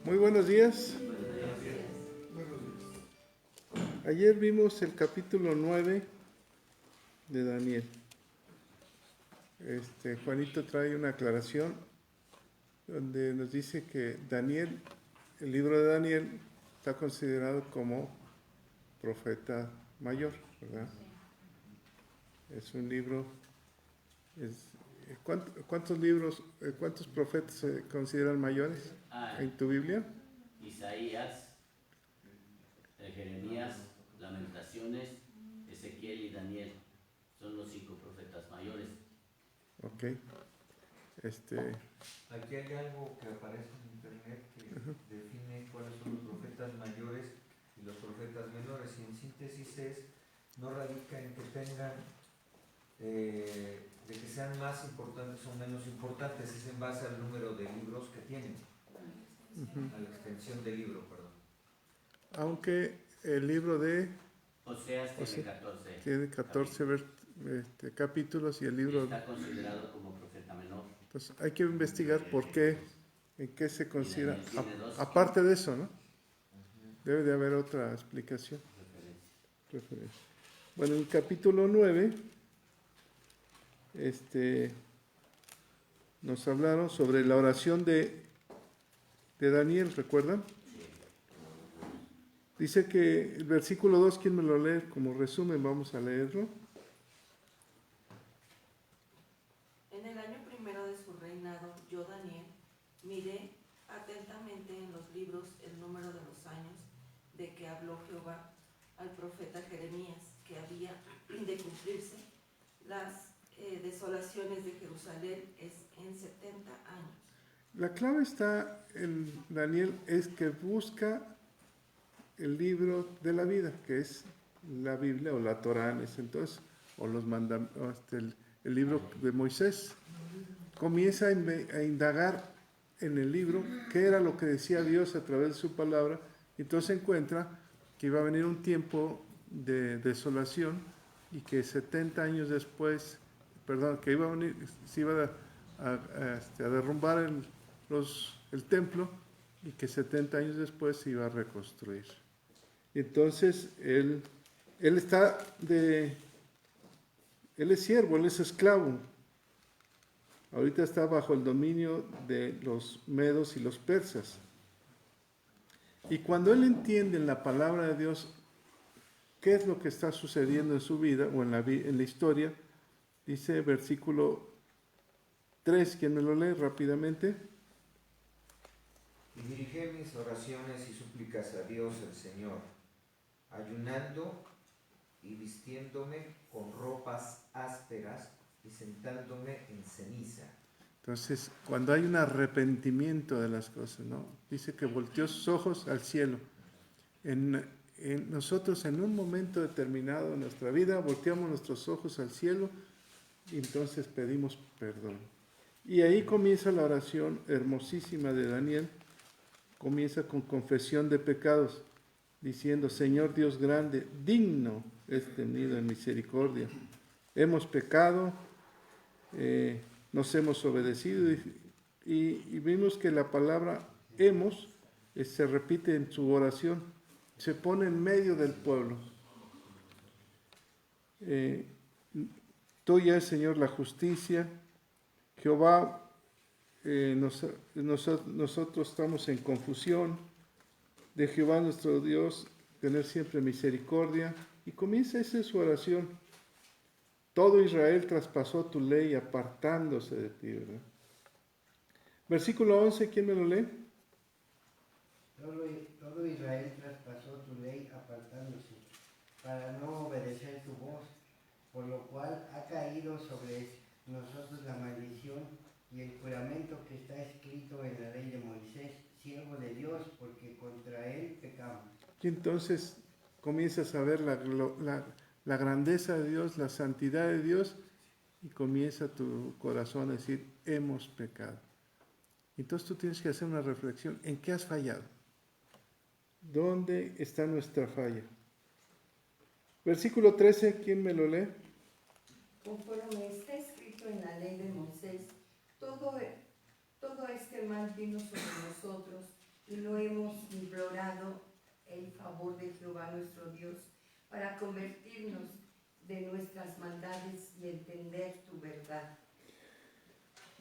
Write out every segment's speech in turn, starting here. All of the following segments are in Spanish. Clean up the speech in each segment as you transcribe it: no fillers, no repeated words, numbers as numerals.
Muy buenos días. Ayer vimos el capítulo 9 de Daniel. Juanito trae una aclaración donde nos dice que Daniel, el libro de Daniel, está considerado como profeta mayor, ¿verdad? Es un libro. ¿Cuántos libros, cuántos profetas se consideran mayores en tu Biblia? Isaías, Jeremías, Lamentaciones, Ezequiel y Daniel. Son los 5 profetas mayores. Ok. Aquí hay algo que aparece en internet que define cuáles son los profetas mayores y los profetas menores, y en síntesis no radica en que tengan, de que sean más importantes o menos importantes, es en base al número de libros que tienen, a la extensión del libro, perdón. Aunque el libro de Oseas tiene 14 capítulos y el libro está considerado como profeta menor. Entonces hay que investigar por qué, en qué se considera, aparte de eso, ¿no? Debe de haber otra explicación. Referencia. Bueno, en el capítulo 9, nos hablaron sobre la oración de Daniel, ¿recuerdan? Dice que el versículo 2, ¿quién me lo lee? Como resumen, vamos a leerlo. En el año primero de su reinado, yo, Daniel, miré atentamente en los libros el número de los años de que habló Jehová al profeta Jeremías, que había de cumplirse las desolaciones de Jerusalén en 70 años. La clave está en Daniel, es que busca el libro de la vida, que es la Biblia o la Torá en ese entonces, o los el libro de Moisés. Comienza a indagar en el libro qué era lo que decía Dios a través de su palabra, y entonces encuentra que iba a venir un tiempo de desolación y que 70 años después, que iba a venir, se iba a derrumbar el templo, y que 70 años después se iba a reconstruir. Entonces él es siervo, él es esclavo. Ahorita está bajo el dominio de los medos y los persas. Y cuando él entiende en la palabra de Dios qué es lo que está sucediendo en su vida o en la historia, dice versículo 3, ¿quién me lo lee rápidamente? Y dirigí mis oraciones y súplicas a Dios el Señor, ayunando y vistiéndome con ropas ásperas y sentándome en ceniza. Entonces, cuando hay un arrepentimiento de las cosas, ¿no? Dice que volteó sus ojos al cielo. Nosotros en un momento determinado de nuestra vida volteamos nuestros ojos al cielo y entonces pedimos perdón. Y ahí comienza la oración hermosísima de Daniel. Comienza con confesión de pecados, diciendo: Señor Dios grande, digno es tenido en misericordia. Hemos pecado, nos hemos obedecido, y vimos que la palabra hemos se repite en su oración, se pone en medio del pueblo. Tuya es, Señor, la justicia. Jehová, nosotros estamos en confusión. De Jehová nuestro Dios tener siempre misericordia. Y comienza esa su oración. Todo Israel traspasó tu ley apartándose de ti, ¿verdad? Versículo 11, ¿quién me lo lee? Todo Israel traspasó tu ley apartándose, para no obedecer tu voz, por lo cual ha caído sobre nosotros la maldición y el juramento que está escrito en la ley de Moisés, siervo de Dios, porque contra él pecamos. Y entonces comienzas a ver la grandeza de Dios, la santidad de Dios, y comienza tu corazón a decir: hemos pecado. Entonces tú tienes que hacer una reflexión: ¿en qué has fallado? ¿Dónde está nuestra falla? Versículo 13, ¿quién me lo lee? Conforme está escrito en la ley de Moisés, todo este mal vino sobre nosotros, y lo hemos implorado el favor de Jehová nuestro Dios para convertirnos de nuestras maldades y entender tu verdad.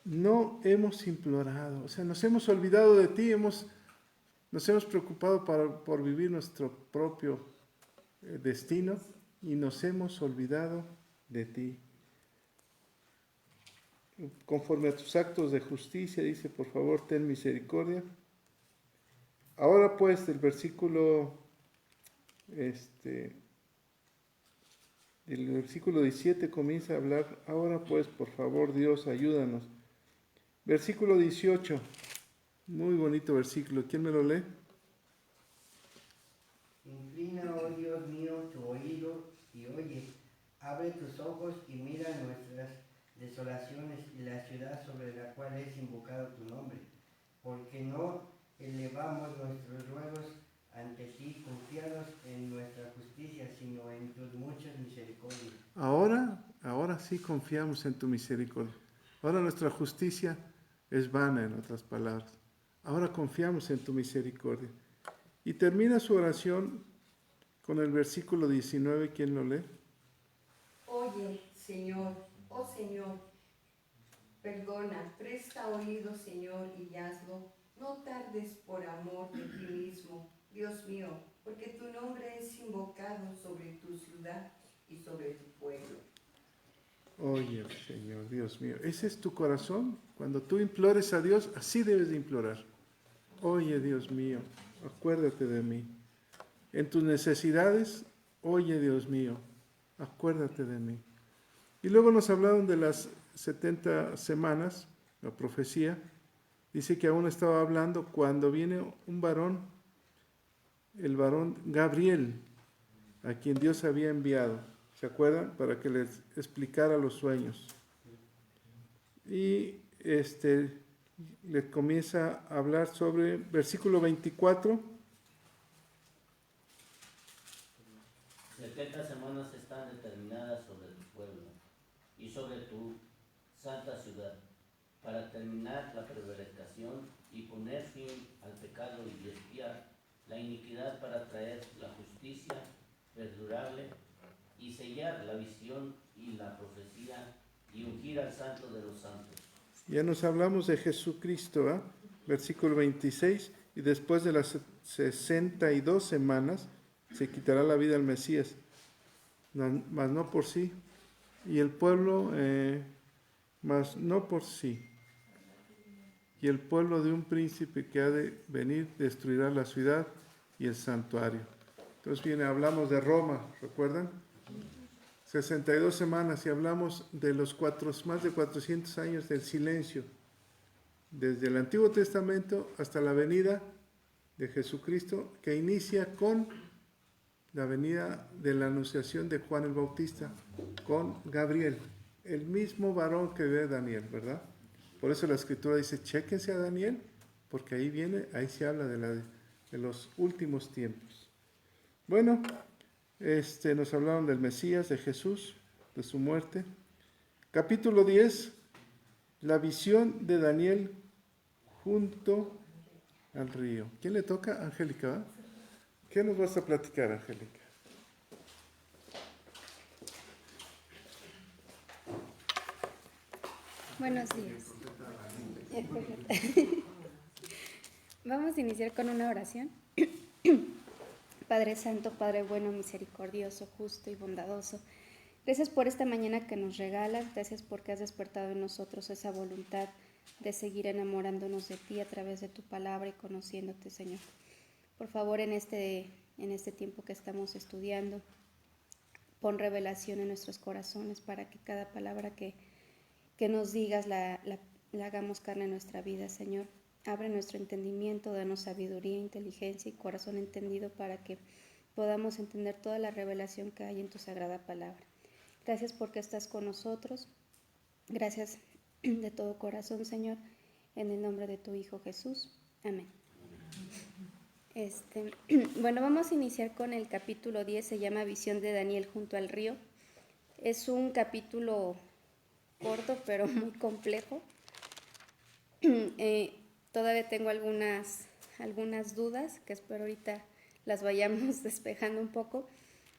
No hemos implorado, o sea, nos hemos olvidado de ti, nos hemos preocupado por vivir nuestro propio destino y nos hemos olvidado de ti. Conforme a tus actos de justicia, dice, por favor, ten misericordia. Ahora pues, el versículo 17 comienza a hablar, ahora pues, por favor, Dios, ayúdanos. Versículo 18, muy bonito versículo, ¿quién me lo lee? Inclina, oh Dios mío, tu oído y oye, abre tus ojos y mira nuestras desolaciones y la ciudad sobre la cual es invocado tu nombre, porque no elevamos nuestros ruegos ante ti confiados en nuestra justicia, sino en tus muchas misericordias. Ahora sí confiamos en tu misericordia. Ahora nuestra justicia es vana, en otras palabras. Ahora confiamos en tu misericordia. Y termina su oración con el versículo 19, ¿quién lo lee? Oye, Señor, oh Señor, perdona, presta oído, Señor, y hazlo. No tardes por amor de ti mismo, Dios mío, porque tu nombre es invocado sobre tu ciudad y sobre tu pueblo. Oye, Señor, Dios mío, ¿ese es tu corazón? Cuando tú implores a Dios, así debes de implorar. Oye, Dios mío, acuérdate de mí. En tus necesidades, oye, Dios mío, acuérdate de mí. Y luego nos hablaron de las 70 semanas, la profecía. Dice que aún estaba hablando cuando viene un varón, el varón Gabriel, a quien Dios había enviado. ¿Se acuerdan? Para que les explicara los sueños. Y le comienza a hablar sobre versículo 24. 70 semanas están determinadas sobre tu pueblo y sobre tu santa ciudad, para terminar la prevaricación y poner fin al pecado y expiar la iniquidad, para traer la justicia perdurable y sellar la visión y la profecía y ungir al santo de los santos. Ya nos hablamos de Jesucristo, ¿eh? Versículo 26, y después de las 62 semanas se quitará la vida al Mesías, mas no por sí, y el pueblo, mas no por sí, y el pueblo de un príncipe que ha de venir destruirá la ciudad y el santuario. Entonces hablamos de Roma, ¿recuerdan? 62 semanas y hablamos de los más de 400 años del silencio, desde el Antiguo Testamento hasta la venida de Jesucristo, que inicia con la venida de la anunciación de Juan el Bautista, con Gabriel, el mismo varón que ve a Daniel, ¿verdad? Por eso la Escritura dice, chéquense a Daniel, porque ahí se habla de los últimos tiempos. Bueno, nos hablaron del Mesías, de Jesús, de su muerte. Capítulo 10, la visión de Daniel junto al río. ¿Quién le toca? Angélica. ¿Qué nos vas a platicar, Angélica? Buenos días. Vamos a iniciar con una oración. Padre Santo, Padre bueno, misericordioso, justo y bondadoso, gracias por esta mañana que nos regalas, gracias porque has despertado en nosotros esa voluntad de seguir enamorándonos de ti a través de tu palabra y conociéndote, Señor. Por favor, en este tiempo que estamos estudiando, pon revelación en nuestros corazones para que cada palabra que nos digas la hagamos carne en nuestra vida, Señor. Abre nuestro entendimiento, danos sabiduría, inteligencia y corazón entendido para que podamos entender toda la revelación que hay en tu sagrada palabra. Gracias porque estás con nosotros. Gracias de todo corazón, Señor, en el nombre de tu Hijo Jesús. Amén. Bueno, vamos a iniciar con el capítulo 10, se llama Visión de Daniel junto al río. Es un capítulo corto, pero muy complejo. Todavía tengo algunas algunas dudas que espero ahorita las vayamos despejando un poco.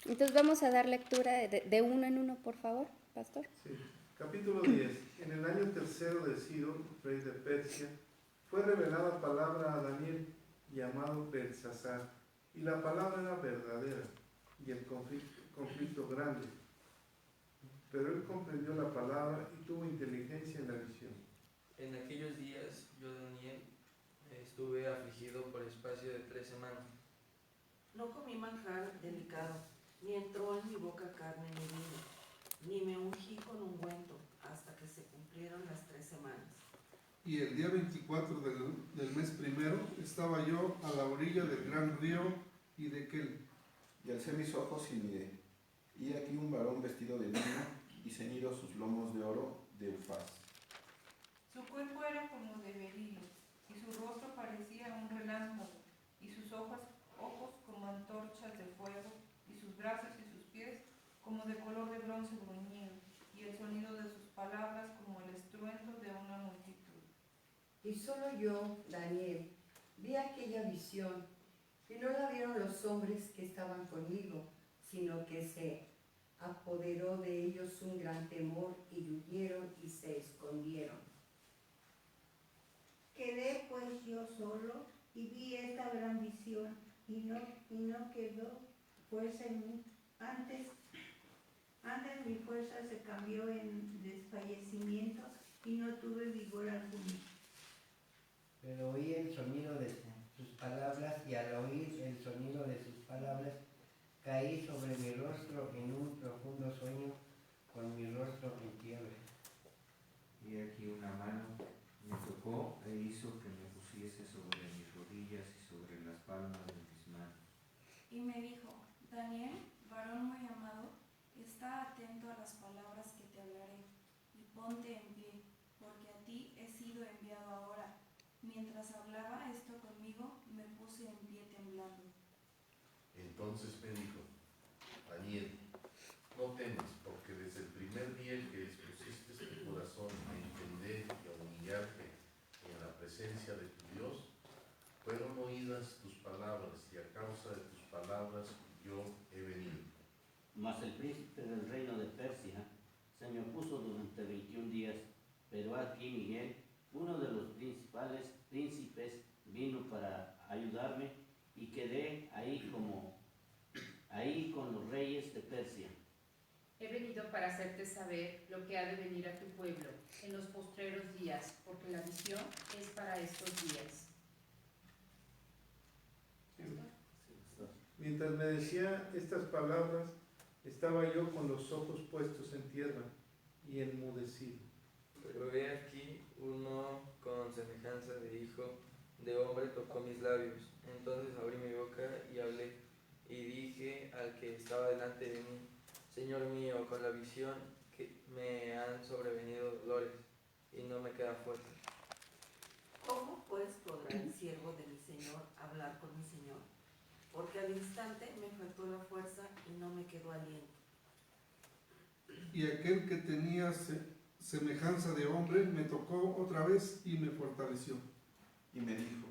Entonces vamos a dar lectura de uno en uno, por favor, pastor. Sí. Capítulo 10. En el año tercero de Ciro, rey de Persia, fue revelada palabra a Daniel, llamado Belsasar, y la palabra era verdadera, y el conflicto grande. Pero él comprendió la palabra y tuvo inteligencia en la visión. En aquellos días yo, Daniel, estuve afligido por espacio de 3 semanas. No comí manjar delicado, ni entró en mi boca carne ni vino, ni me ungí con ungüento, hasta que se cumplieron las 3 semanas. Y el día 24 del mes primero estaba yo a la orilla del gran río Hiddekel. Y alcé mis ojos y miré, y aquí un varón vestido de lino y ceñidos sus lomos de oro de Ufaz. Su cuerpo era como de berilo, y su rostro parecía un relámpago, y sus ojos como antorchas de fuego, y sus brazos y sus pies como de color de bronce bruñido, y el sonido de sus palabras como el estruendo de una multitud. Y solo yo, Daniel, vi aquella visión, y no la vieron los hombres que estaban conmigo, sino que se apoderó de ellos un gran temor, y huyeron y se escondieron. Quedé pues yo solo y vi esta gran visión, y no quedó fuerza en mí. Antes mi fuerza se cambió en desfallecimiento y no tuve vigor alguno. Pero oí el sonido de sus palabras, y al oír el sonido de sus palabras, caí sobre mi rostro en un profundo sueño, con mi rostro en tierra. Y aquí una mano me tocó e hizo que me pusiese sobre mis rodillas y sobre las palmas de mis manos. Y me dijo: Daniel, varón muy amado, está atento a las palabras que te hablaré, y ponte en pie, porque a ti he sido enviado ahora. Mientras hablaba esto conmigo, me puse en pie temblando. Entonces me dijo: Daniel, no temas, porque desde el primer día en que dispusiste tu corazón a entender y a humillarte en la presencia de tu Dios, fueron oídas tus palabras, y a causa de tus palabras yo he venido. Mas el príncipe del reino de Persia se me opuso durante 21 días, pero aquí Miguel, uno de los principales príncipes, vino para ayudarme, y quedé ahí con los reyes de Persia. He venido para hacerte saber lo que ha de venir a tu pueblo en los postreros días, porque la visión es para estos días. Mientras me decía estas palabras, estaba yo con los ojos puestos en tierra y enmudecido. Pero he aquí uno con semejanza de hijo de hombre tocó mis labios. Entonces abrí mi boca y hablé, y dije al que estaba delante de mí: Señor mío, con la visión que me han sobrevenido dolores, y no me queda fuerza. ¿Cómo pues podrá el siervo de mi Señor hablar con mi Señor? Porque al instante me faltó la fuerza y no me quedó aliento. Y aquel que tenía semejanza de hombre me tocó otra vez y me fortaleció. Y me dijo: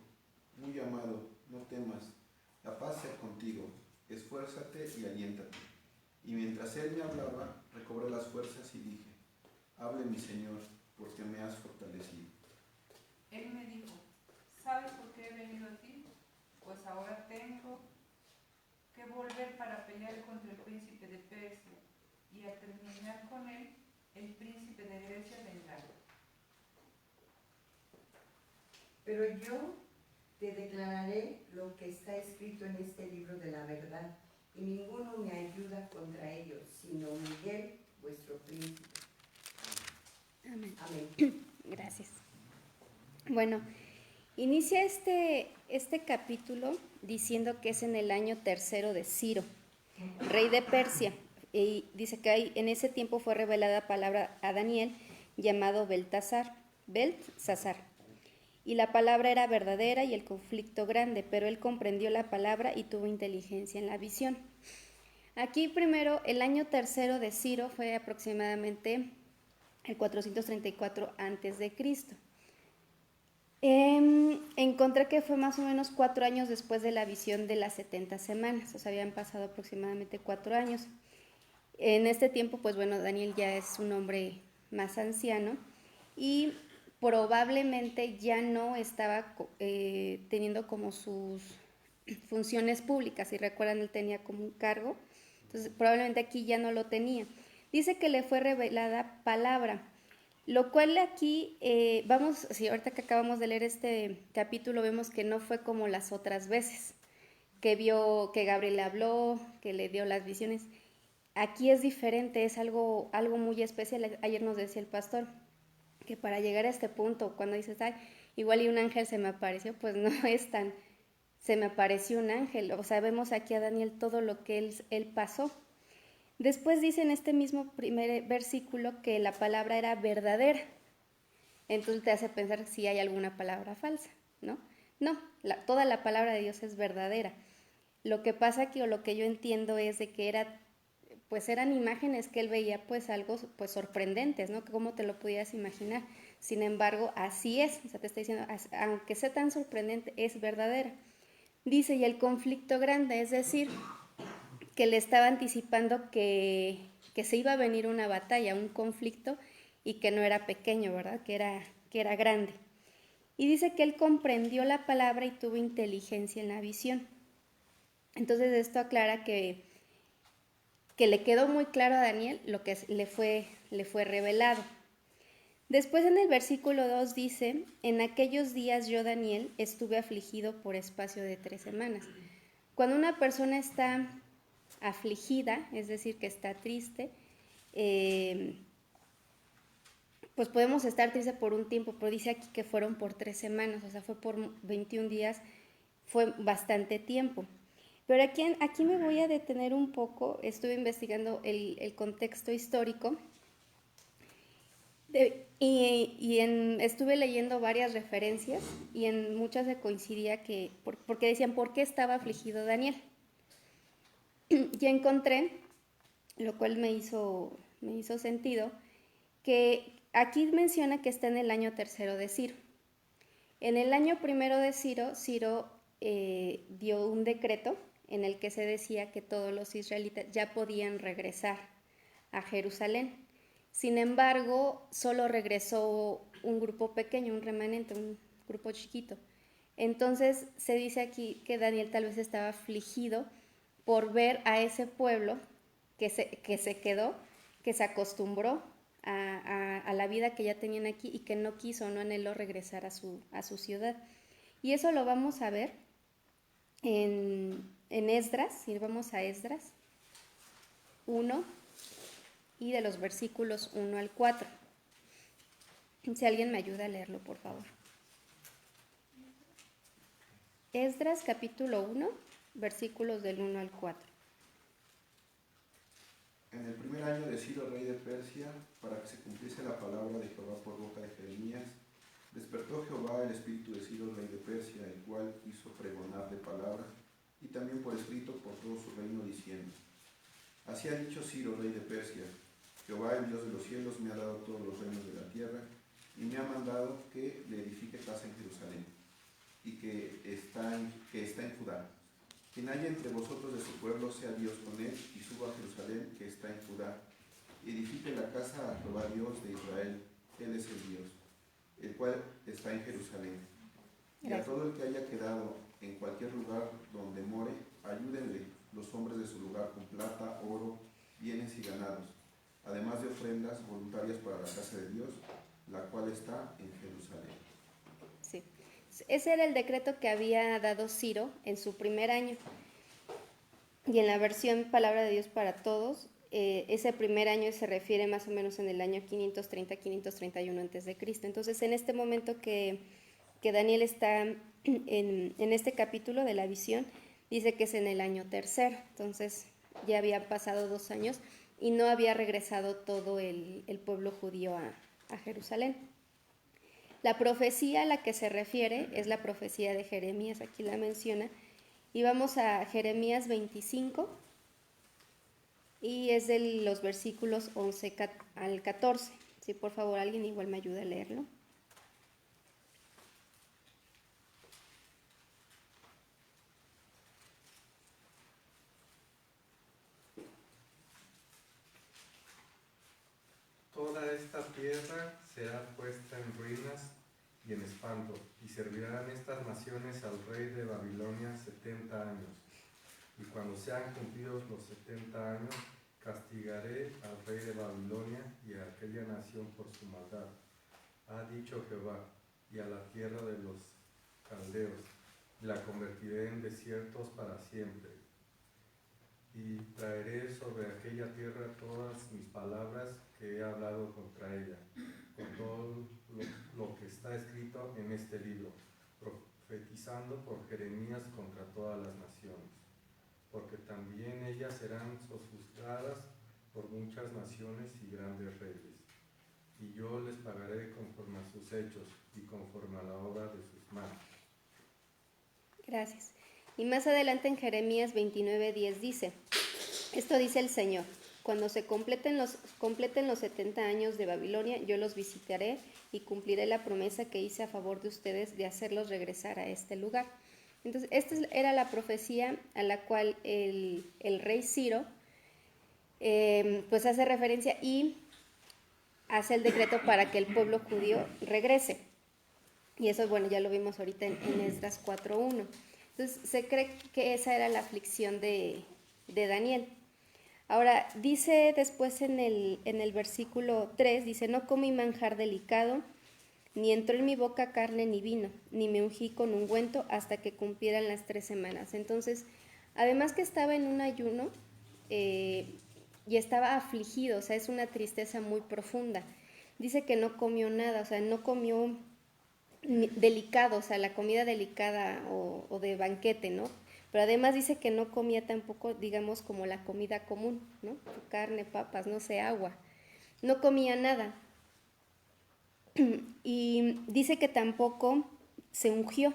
muy amado, no temas, la paz sea contigo, esfuérzate y aliéntate. Y mientras él me hablaba, recobré las fuerzas y dije: hable mi Señor, porque me has fortalecido. Él me dijo: ¿sabes por qué he venido a ti? Pues ahora tengo que volver para pelear contra el príncipe de Persia, y al terminar con él, el príncipe de Grecia vendrá. Pero yo te declararé lo que está escrito en este libro de la verdad, y ninguno me ayuda contra ellos, sino Miguel, vuestro príncipe. Amén. Amén. Gracias. Bueno, inicia este capítulo diciendo que es en el año tercero de Ciro, rey de Persia. Y dice que en ese tiempo fue revelada palabra a Daniel, llamado Beltasar. Y la palabra era verdadera y el conflicto grande, pero él comprendió la palabra y tuvo inteligencia en la visión. Aquí primero, el año tercero de Ciro fue aproximadamente el 434 a.C. Encontré que fue más o menos 4 años después de la visión de las 70 semanas, o sea, habían pasado aproximadamente 4 años. En este tiempo, pues bueno, Daniel ya es un hombre más anciano y probablemente ya no estaba teniendo como sus funciones públicas. Si recuerdan, él tenía como un cargo, entonces probablemente aquí ya no lo tenía. Dice que le fue revelada palabra, lo cual aquí, si ahorita que acabamos de leer este capítulo, vemos que no fue como las otras veces, que vio que Gabriel le habló, que le dio las visiones. Aquí es diferente, es algo muy especial. Ayer nos decía el pastor que para llegar a este punto, cuando dices, ay, igual y un ángel se me apareció, pues no es tan, se me apareció un ángel. O sea, vemos aquí a Daniel todo lo que él pasó. Después dice en este mismo primer versículo que la palabra era verdadera. Entonces te hace pensar si hay alguna palabra falsa, ¿no? No, toda la palabra de Dios es verdadera. Lo que pasa aquí, o lo que yo entiendo, es de que eran imágenes que él veía, pues algo pues sorprendentes, ¿no? ¿Cómo te lo pudieras imaginar? Sin embargo, así es. O sea, te está diciendo, aunque sea tan sorprendente, es verdadera. Dice, y el conflicto grande, es decir, que le estaba anticipando que se iba a venir una batalla, un conflicto, y que no era pequeño, ¿verdad? Que era grande. Y dice que él comprendió la palabra y tuvo inteligencia en la visión. Entonces esto aclara que le quedó muy claro a Daniel lo que le fue revelado. Después en el versículo 2 dice, en aquellos días yo, Daniel, estuve afligido por espacio de 3 semanas. Cuando una persona está afligida, es decir, que está triste, pues podemos estar tristes por un tiempo, pero dice aquí que fueron por 3 semanas, o sea, fue por 21 días, fue bastante tiempo. Pero aquí me voy a detener un poco. Estuve investigando el contexto histórico estuve leyendo varias referencias y en muchas se coincidía porque decían, ¿por qué estaba afligido Daniel? Ya encontré, lo cual me hizo sentido, que aquí menciona que está en el año 3 de Ciro. En el año 1 de Ciro, dio un decreto en el que se decía que todos los israelitas ya podían regresar a Jerusalén. Sin embargo, solo regresó un grupo pequeño, un remanente, un grupo chiquito. Entonces se dice aquí que Daniel tal vez estaba afligido por ver a ese pueblo que se quedó, que se acostumbró a la vida que ya tenían aquí y que no quiso, no anheló regresar a su ciudad. Y eso lo vamos a ver en Esdras, si vamos a Esdras 1 y de los versículos 1 al 4. Si alguien me ayuda a leerlo, por favor. Esdras capítulo 1, versículos del 1 al 4. En el primer año de Ciro, rey de Persia, para que se cumpliese la palabra de Jehová por boca de Jeremías, despertó Jehová el espíritu de Ciro, rey de Persia, el cual hizo pregonar de palabra, y también por escrito por todo su reino, diciendo: Así ha dicho Ciro, rey de Persia: Jehová, el Dios de los cielos, me ha dado todos los reinos de la tierra, y me ha mandado que le edifique casa en Jerusalén, y que está en Judá. Quien haya entre vosotros de su pueblo, sea Dios con él, y suba a Jerusalén, que está en Judá, y edifique la casa a Jehová Dios de Israel. Él es el Dios, el cual está en Jerusalén. Y a todo el que haya quedado en cualquier lugar donde more, ayúdenle los hombres de su lugar con plata, oro, bienes y ganados, además de ofrendas voluntarias para la casa de Dios, la cual está en Jerusalén. Sí. Ese era el decreto que había dado Ciro en su primer año. Y en la versión Palabra de Dios para Todos, ese primer año se refiere más o menos en el año 530-531 a.C. Entonces, en este momento que Daniel está en este capítulo de la visión, dice que es en el año 3. Entonces, ya había pasado 2 años y no había regresado todo el pueblo judío a Jerusalén. La profecía a la que se refiere es la profecía de Jeremías, aquí la menciona, y vamos a Jeremías 25, y es de los versículos 11 al 14. Si por favor alguien igual me ayuda a leerlo. será puesta en ruinas y en espanto, y servirán estas naciones al rey de Babilonia 70 años. Y cuando sean cumplidos los 70 años, castigaré al rey de Babilonia y a aquella nación por su maldad, ha dicho Jehová, y a la tierra de los caldeos, y la convertiré en desiertos para siempre. Y traeré sobre aquella tierra todas mis palabras que he hablado contra ella, con todo lo que está escrito en este libro, profetizando por Jeremías contra todas las naciones, porque también ellas serán sojuzgadas por muchas naciones y grandes reyes. Y yo les pagaré conforme a sus hechos y conforme a la obra de sus manos. Gracias. Y más adelante en Jeremías 29:10 dice, esto dice el Señor, cuando se completen los 70 años de Babilonia, yo los visitaré y cumpliré la promesa que hice a favor de ustedes de hacerlos regresar a este lugar. Entonces, esta era la profecía a la cual el rey Ciro pues hace referencia y hace el decreto para que el pueblo judío regrese. Y eso, bueno, ya lo vimos ahorita en Esdras 4:1. Entonces, se cree que esa era la aflicción de Daniel. Ahora, dice después en el versículo 3, dice, no comí manjar delicado, ni entró en mi boca carne ni vino, ni me ungí con ungüento hasta que cumplieran las 3 semanas. Entonces, además que estaba en un ayuno y estaba afligido, o sea, es una tristeza muy profunda. Dice que no comió nada, o sea, no comió delicado, o sea, la comida delicada o de banquete, ¿no? Pero además dice que no comía tampoco, digamos, como la comida común, ¿no? Carne, papas, no sé, agua. No comía nada. Y dice que tampoco se ungió.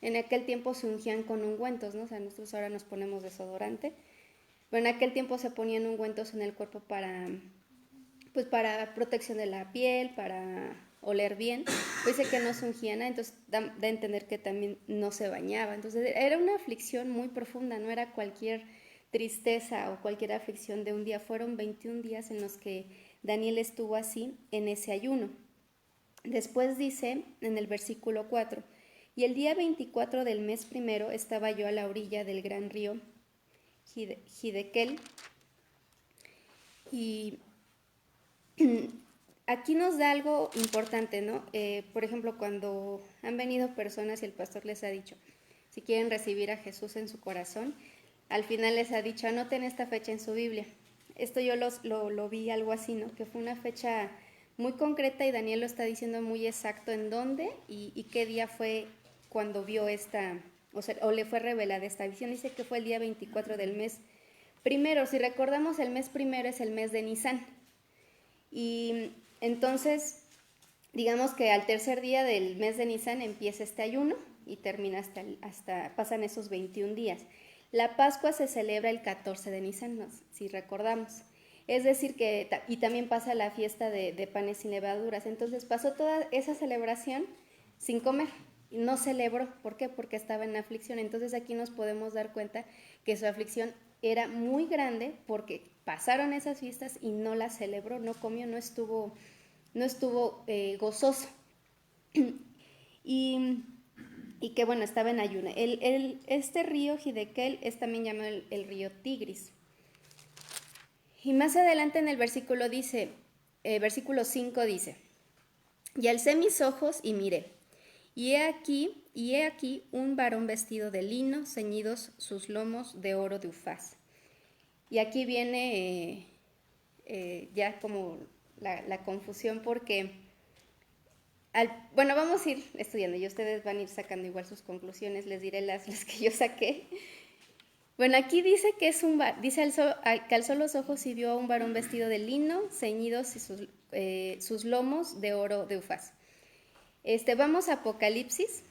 En aquel tiempo se ungían con ungüentos, ¿no? O sea, nosotros ahora nos ponemos desodorante. Pero en aquel tiempo se ponían ungüentos en el cuerpo para protección de la piel, para oler bien. Dice que no se ungía nada, entonces da a entender que también no se bañaba. Entonces era una aflicción muy profunda, no era cualquier tristeza o cualquier aflicción de un día. Fueron 21 días en los que Daniel estuvo así en ese ayuno. Después dice en el versículo 4, y el día 24 del mes primero estaba yo a la orilla del gran río Hiddekel, y aquí nos da algo importante, ¿no? Por ejemplo, cuando han venido personas y el pastor les ha dicho, si quieren recibir a Jesús en su corazón, al final les ha dicho, anoten esta fecha en su Biblia. Esto yo lo vi algo así, ¿no? Que fue una fecha muy concreta y Daniel lo está diciendo muy exacto en dónde y qué día fue cuando vio o le fue revelada esta visión. Dice que fue el día 24 del mes primero. Si recordamos, el mes primero es el mes de Nisan. Y entonces, digamos que al tercer día del mes de Nisan empieza este ayuno y termina hasta pasan esos 21 días. La Pascua se celebra el 14 de Nisan, ¿no? Si recordamos. Es decir que, y también pasa la fiesta de panes sin levaduras. Entonces pasó toda esa celebración sin comer. Y no celebró. ¿Por qué? Porque estaba en aflicción. Entonces aquí nos podemos dar cuenta que su aflicción era muy grande porque pasaron esas fiestas y no las celebró, no comió, no estuvo gozoso. Y que bueno, estaba en ayuno. Este río Hiddekel es también llamado el río Tigris. Y más adelante en el versículo 5 dice, y alcé mis ojos y miré, y he aquí un varón vestido de lino, ceñidos sus lomos de oro de Ufaz. Y aquí viene ya como la confusión porque, vamos a ir estudiando y ustedes van a ir sacando igual sus conclusiones, les diré las que yo saqué. Bueno, aquí dice que que alzó los ojos y vio a un varón vestido de lino, ceñidos y sus lomos de oro de Ufaz. Vamos a Apocalipsis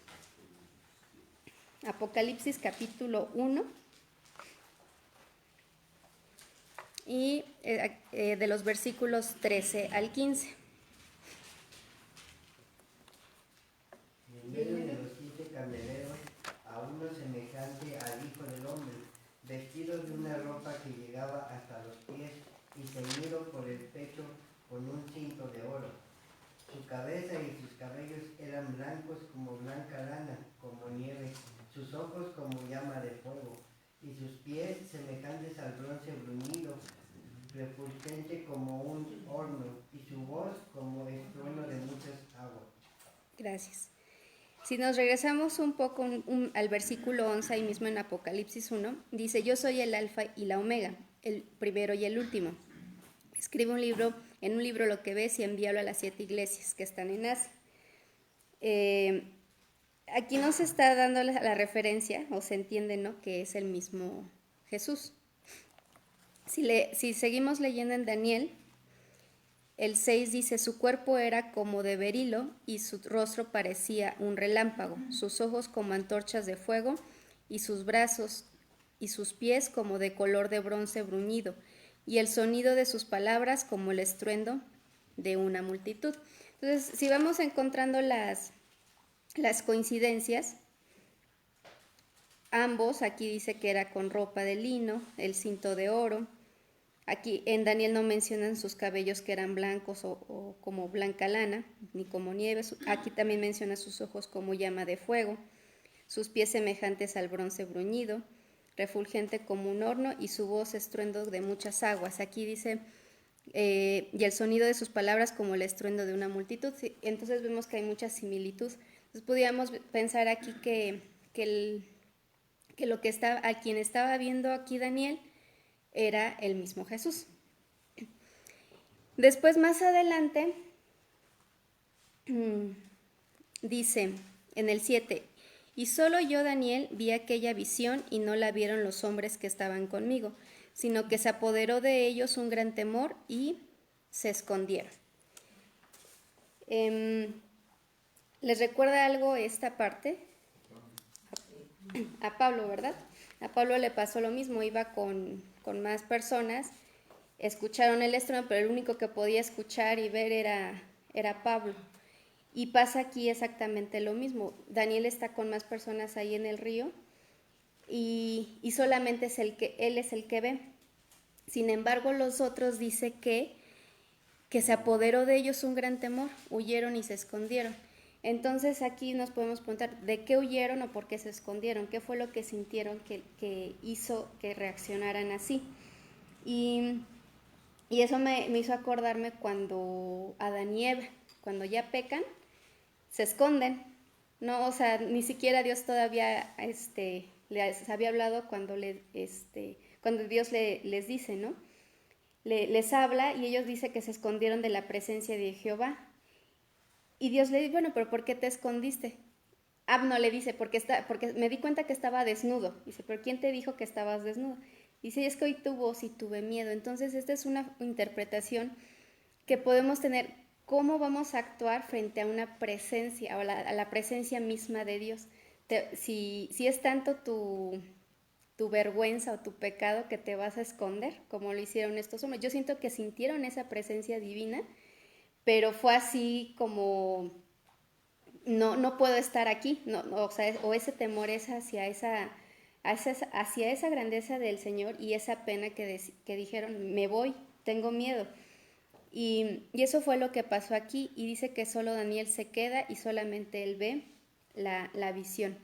capítulo 1 y de los versículos 13 al 15. En medio de los 7 candeleros, a uno semejante al Hijo del Hombre, vestido de una ropa que llegaba hasta los pies y ceñido por el pecho con un cinto de oro. sus ojos como llama de fuego, y sus pies semejantes al bronce bruñido, refulgente como un horno, y su voz como estruendo de muchas aguas. Gracias. Si nos regresamos un poco al versículo 11, ahí mismo en Apocalipsis 1, dice, yo soy el alfa y la omega, el primero y el último. Escribe en un libro lo que ves y envíalo a las 7 iglesias que están en Asia. Aquí nos está dando la referencia, o se entiende, ¿no?, que es el mismo Jesús. Si seguimos leyendo en Daniel, el 6 dice, su cuerpo era como de berilo y su rostro parecía un relámpago, sus ojos como antorchas de fuego y sus brazos y sus pies como de color de bronce bruñido y el sonido de sus palabras como el estruendo de una multitud. Entonces, si vamos encontrando las coincidencias, ambos, aquí dice que era con ropa de lino, el cinto de oro. Aquí en Daniel no mencionan sus cabellos que eran blancos o como blanca lana, ni como nieve. Aquí también menciona sus ojos como llama de fuego, sus pies semejantes al bronce bruñido, refulgente como un horno y su voz estruendo de muchas aguas. Aquí dice, y el sonido de sus palabras como el estruendo de una multitud. Entonces vemos que hay mucha similitud. Entonces podríamos pensar aquí que lo que a quien estaba viendo aquí Daniel era el mismo Jesús. Después, más adelante, dice en el 7, y solo yo, Daniel, vi aquella visión y no la vieron los hombres que estaban conmigo, sino que se apoderó de ellos un gran temor y se escondieron. ¿Les recuerda algo esta parte? A Pablo, ¿verdad? A Pablo le pasó lo mismo, iba con más personas, escucharon el estruendo, pero el único que podía escuchar y ver era Pablo. Y pasa aquí exactamente lo mismo. Daniel está con más personas ahí en el río y solamente él es el que ve. Sin embargo, los otros dice que se apoderó de ellos un gran temor, huyeron y se escondieron. Entonces aquí nos podemos preguntar, ¿de qué huyeron o por qué se escondieron? ¿Qué fue lo que sintieron que hizo que reaccionaran así? Y eso me hizo acordarme cuando Adán y Eva, cuando ya pecan, se esconden, ¿no? O sea, ni siquiera Dios todavía les había hablado cuando Dios les dice, ¿no? Les habla y ellos dicen que se escondieron de la presencia de Jehová. Y Dios le dice, bueno, pero ¿por qué te escondiste? No le dice, porque me di cuenta que estaba desnudo. Dice, ¿pero quién te dijo que estabas desnudo? Dice, es que oí tu voz y tuve miedo. Entonces, esta es una interpretación que podemos tener. ¿Cómo vamos a actuar frente a una presencia, o a la presencia misma de Dios? Si es tanto tu vergüenza o tu pecado que te vas a esconder, como lo hicieron estos hombres. Yo siento que sintieron esa presencia divina, pero fue así como, no puedo estar aquí, o ese temor es hacia esa grandeza del Señor y esa pena que dijeron, me voy, tengo miedo. Y eso fue lo que pasó aquí, y dice que solo Daniel se queda y solamente él ve la visión.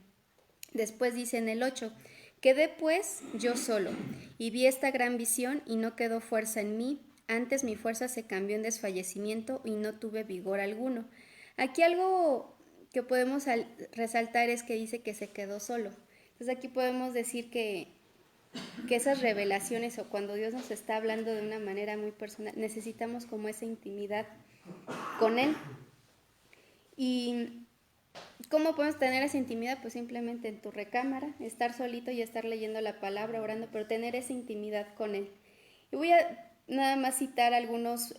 Después dice en el 8, quedé pues yo solo, y vi esta gran visión y no quedó fuerza en mí. Antes mi fuerza se cambió en desfallecimiento y no tuve vigor alguno. Aquí algo que podemos resaltar es que dice que se quedó solo. Entonces aquí podemos decir que esas revelaciones, o cuando Dios nos está hablando de una manera muy personal, necesitamos como esa intimidad con Él. ¿Y cómo podemos tener esa intimidad? Pues simplemente en tu recámara, estar solito y estar leyendo la palabra, orando, pero tener esa intimidad con Él. Y voy a nada más citar algunos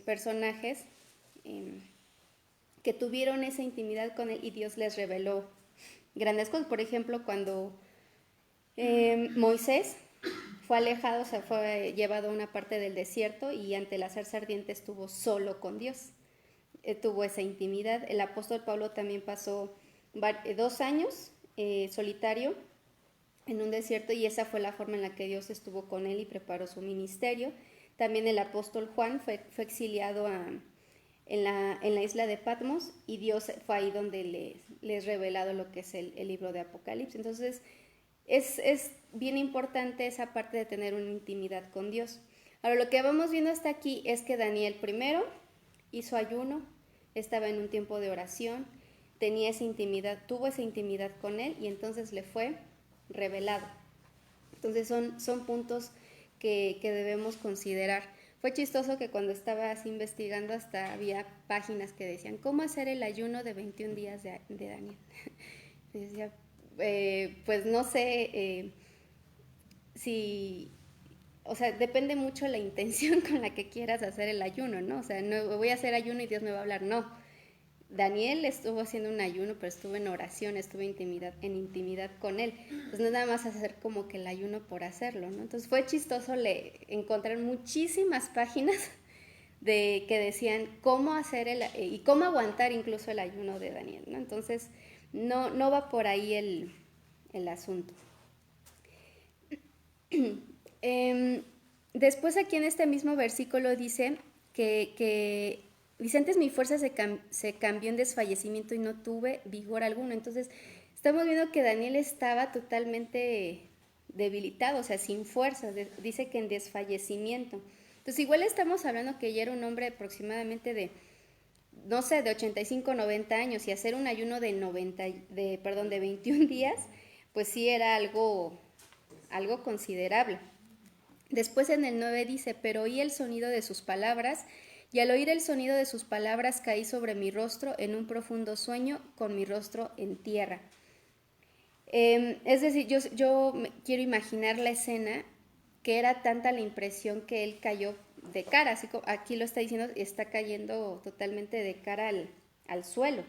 personajes que tuvieron esa intimidad con Él y Dios les reveló grandes cosas. Por ejemplo, cuando Moisés fue alejado, o sea, fue llevado a una parte del desierto y ante la zarza ardiente estuvo solo con Dios. Tuvo esa intimidad. El apóstol Pablo también pasó 2 años solitario en un desierto, y esa fue la forma en la que Dios estuvo con él y preparó su ministerio. También el apóstol Juan fue exiliado en la isla de Patmos, y Dios fue ahí donde les revelado lo que es el libro de Apocalipsis. Entonces, es bien importante esa parte de tener una intimidad con Dios. Ahora, lo que vamos viendo hasta aquí es que Daniel primero hizo ayuno, estaba en un tiempo de oración, tenía esa intimidad, tuvo esa intimidad con él, y entonces le fue revelado. Entonces son puntos que debemos considerar. Fue chistoso que cuando estaba así investigando hasta había páginas que decían ¿cómo hacer el ayuno de 21 días de Daniel? Y decía, pues no sé si, o sea, depende mucho la intención con la que quieras hacer el ayuno, ¿no? O sea, no voy a hacer ayuno y Dios me va a hablar, no. Daniel estuvo haciendo un ayuno, pero estuvo en oración, estuvo en intimidad con él. Pues no es nada más hacer como que el ayuno por hacerlo, ¿no? Entonces fue chistoso encontrar muchísimas páginas que decían cómo hacer y cómo aguantar incluso el ayuno de Daniel, ¿no? Entonces no va por ahí el asunto. Después aquí en este mismo versículo dice que dice, antes mi fuerza se cambió en desfallecimiento y no tuve vigor alguno. Entonces, estamos viendo que Daniel estaba totalmente debilitado, o sea, sin fuerza. Dice que en desfallecimiento. Entonces, igual estamos hablando que ya era un hombre aproximadamente de 85, 90 años, y hacer un ayuno de 21 días, pues sí era algo considerable. Después en el 9 dice, pero oí el sonido de sus palabras, y al oír el sonido de sus palabras caí sobre mi rostro en un profundo sueño, con mi rostro en tierra. Es decir, yo quiero imaginar la escena, que era tanta la impresión que él cayó de cara, así como aquí lo está diciendo, está cayendo totalmente de cara al suelo.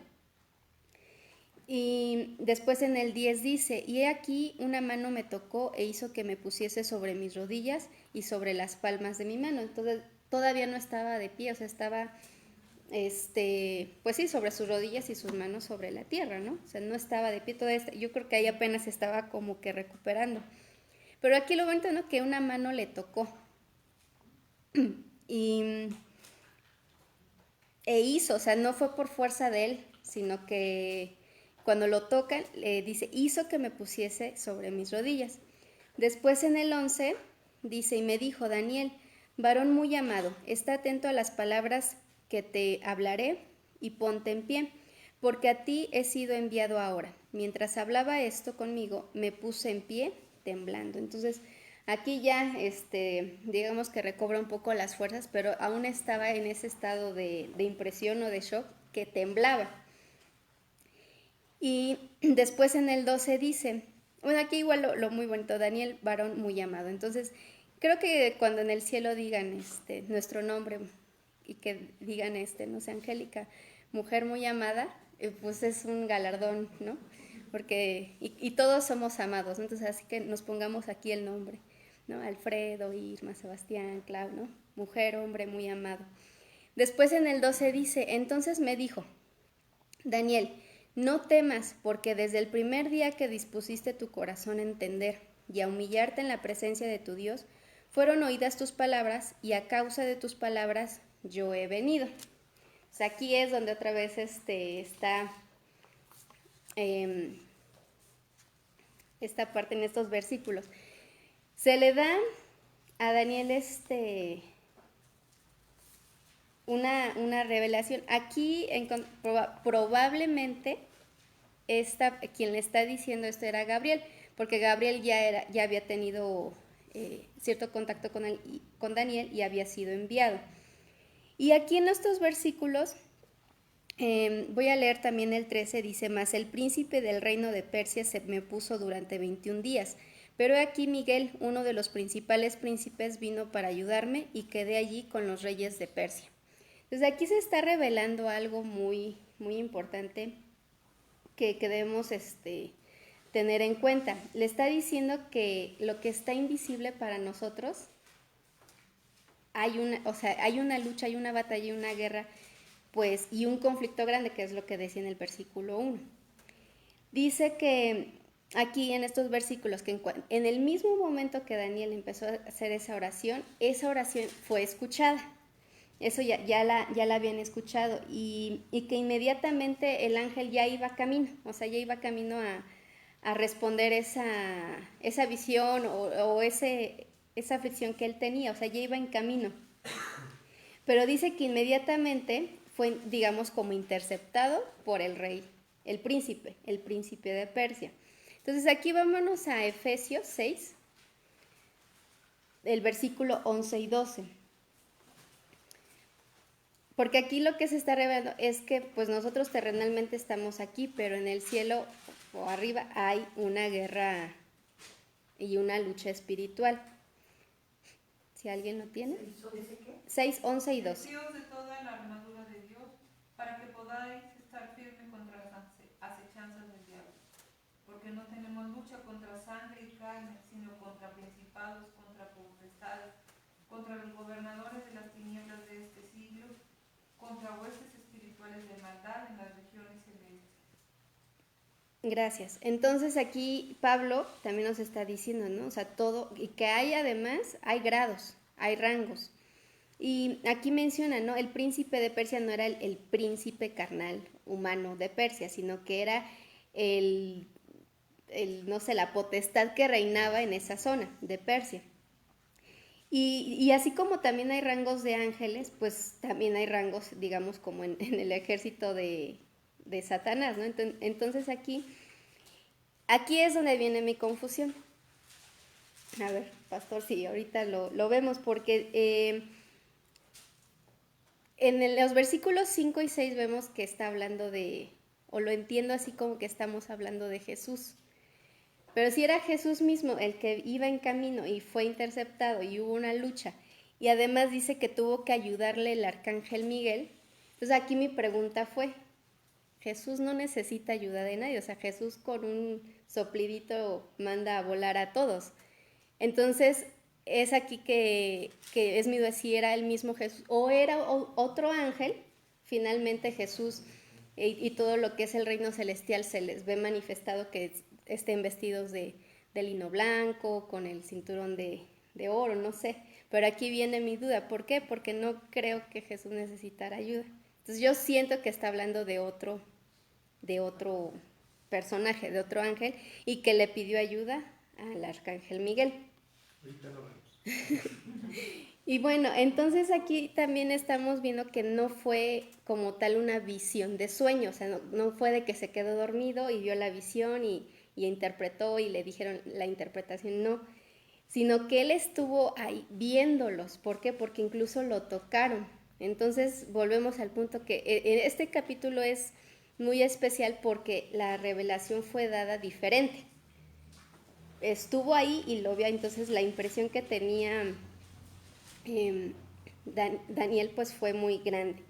Y después en el 10 dice, y he aquí una mano me tocó e hizo que me pusiese sobre mis rodillas y sobre las palmas de mi mano. Entonces todavía no estaba de pie, o sea, estaba, pues sí, sobre sus rodillas y sus manos sobre la tierra, ¿no? O sea, no estaba de pie, yo creo que ahí apenas estaba como que recuperando. Pero aquí lo bonito, ¿no? Que una mano le tocó. E hizo, o sea, no fue por fuerza de él, sino que cuando lo tocan, dice, hizo que me pusiese sobre mis rodillas. Después en el 11 dice, y me dijo, Daniel, varón muy amado, está atento a las palabras que te hablaré y ponte en pie, porque a ti he sido enviado ahora. Mientras hablaba esto conmigo, me puse en pie, temblando. Entonces, aquí ya, digamos que recobra un poco las fuerzas, pero aún estaba en ese estado de impresión o de shock, que temblaba. Y después en el 12 dice, bueno, aquí igual lo muy bonito, Daniel, varón muy amado. Entonces, creo que cuando en el cielo digan nuestro nombre y que digan, no sé, Angélica, mujer muy amada, pues es un galardón, ¿no? Porque, y todos somos amados, ¿no? Entonces así que nos pongamos aquí el nombre, ¿no? Alfredo, Irma, Sebastián, Clau, ¿no? Mujer, hombre muy amado. Después en el 12 dice, entonces me dijo, Daniel, no temas, porque desde el primer día que dispusiste tu corazón a entender y a humillarte en la presencia de tu Dios, fueron oídas tus palabras, y a causa de tus palabras yo he venido. O sea, aquí es donde otra vez está esta parte en estos versículos. Se le da a Daniel una revelación. Aquí probablemente quien le está diciendo esto era Gabriel, porque Gabriel ya había tenido cierto contacto con Daniel y había sido enviado. Y aquí en estos versículos, voy a leer también el 13, dice, mas el príncipe del reino de Persia se me opuso durante 21 días, pero aquí Miguel, uno de los principales príncipes, vino para ayudarme y quedé allí con los reyes de Persia. Entonces aquí se está revelando algo muy, muy importante que debemos tener en cuenta. Le está diciendo que lo que está invisible para nosotros, hay una lucha, hay una batalla, una guerra, pues, y un conflicto grande, que es lo que decía en el versículo 1. Dice que aquí en estos versículos, que en el mismo momento que Daniel empezó a hacer esa oración fue escuchada. Eso ya la habían escuchado y que inmediatamente el ángel ya iba camino, o sea, ya iba camino a responder esa visión o esa aflicción que él tenía, o sea, ya iba en camino. Pero dice que inmediatamente fue, digamos, como interceptado por el rey, el príncipe de Persia. Entonces aquí vámonos a Efesios 6, el versículo 11 y 12. Porque aquí lo que se está revelando es que pues nosotros terrenalmente estamos aquí, pero en el cielo o arriba hay una guerra y una lucha espiritual. Si alguien lo tiene. 6, 11 y 12. Vestidos de toda la armadura de Dios, para que podáis estar firmes contra las acechanzas del diablo. Porque no tenemos lucha contra sangre y carne, sino contra principados, contra potestades, contra los gobernadores de las tinieblas de este siglo, contra huestes espirituales de maldad en las regiones celestes. Gracias. Entonces aquí Pablo también nos está diciendo, ¿no? O sea, todo, y que hay además, hay grados, hay rangos. Y aquí menciona, ¿no? El príncipe de Persia no era el príncipe carnal humano de Persia, sino que era no sé, la potestad que reinaba en esa zona de Persia. Y así como también hay rangos de ángeles, pues también hay rangos, digamos, como en el ejército de Satanás, ¿no? Entonces aquí es donde viene mi confusión. A ver, pastor, sí, ahorita lo vemos porque en los versículos 5 y 6 vemos que está hablando o lo entiendo así como que estamos hablando de Jesús. Pero si era Jesús mismo el que iba en camino y fue interceptado y hubo una lucha, y además dice que tuvo que ayudarle el arcángel Miguel, entonces aquí mi pregunta fue, Jesús no necesita ayuda de nadie, o sea, Jesús con un soplidito manda a volar a todos. Entonces, es aquí que es mi duda si era el mismo Jesús o era otro ángel, finalmente Jesús y todo lo que es el reino celestial se les ve manifestado que estén vestidos de lino blanco, con el cinturón de oro, no sé. Pero aquí viene mi duda, ¿por qué? Porque no creo que Jesús necesitara ayuda. Entonces yo siento que está hablando de otro personaje, de otro ángel, y que le pidió ayuda al arcángel Miguel. Ahorita lo vemos. Y bueno, entonces aquí también estamos viendo que no fue como tal una visión de sueño, o sea, no fue de que se quedó dormido y vio la visión y interpretó y le dijeron la interpretación, no, sino que él estuvo ahí viéndolos. ¿Por qué? Porque incluso lo tocaron. Entonces volvemos al punto que este capítulo es muy especial porque la revelación fue dada diferente. Estuvo ahí y lo vio, entonces la impresión que tenía Daniel pues fue muy grande.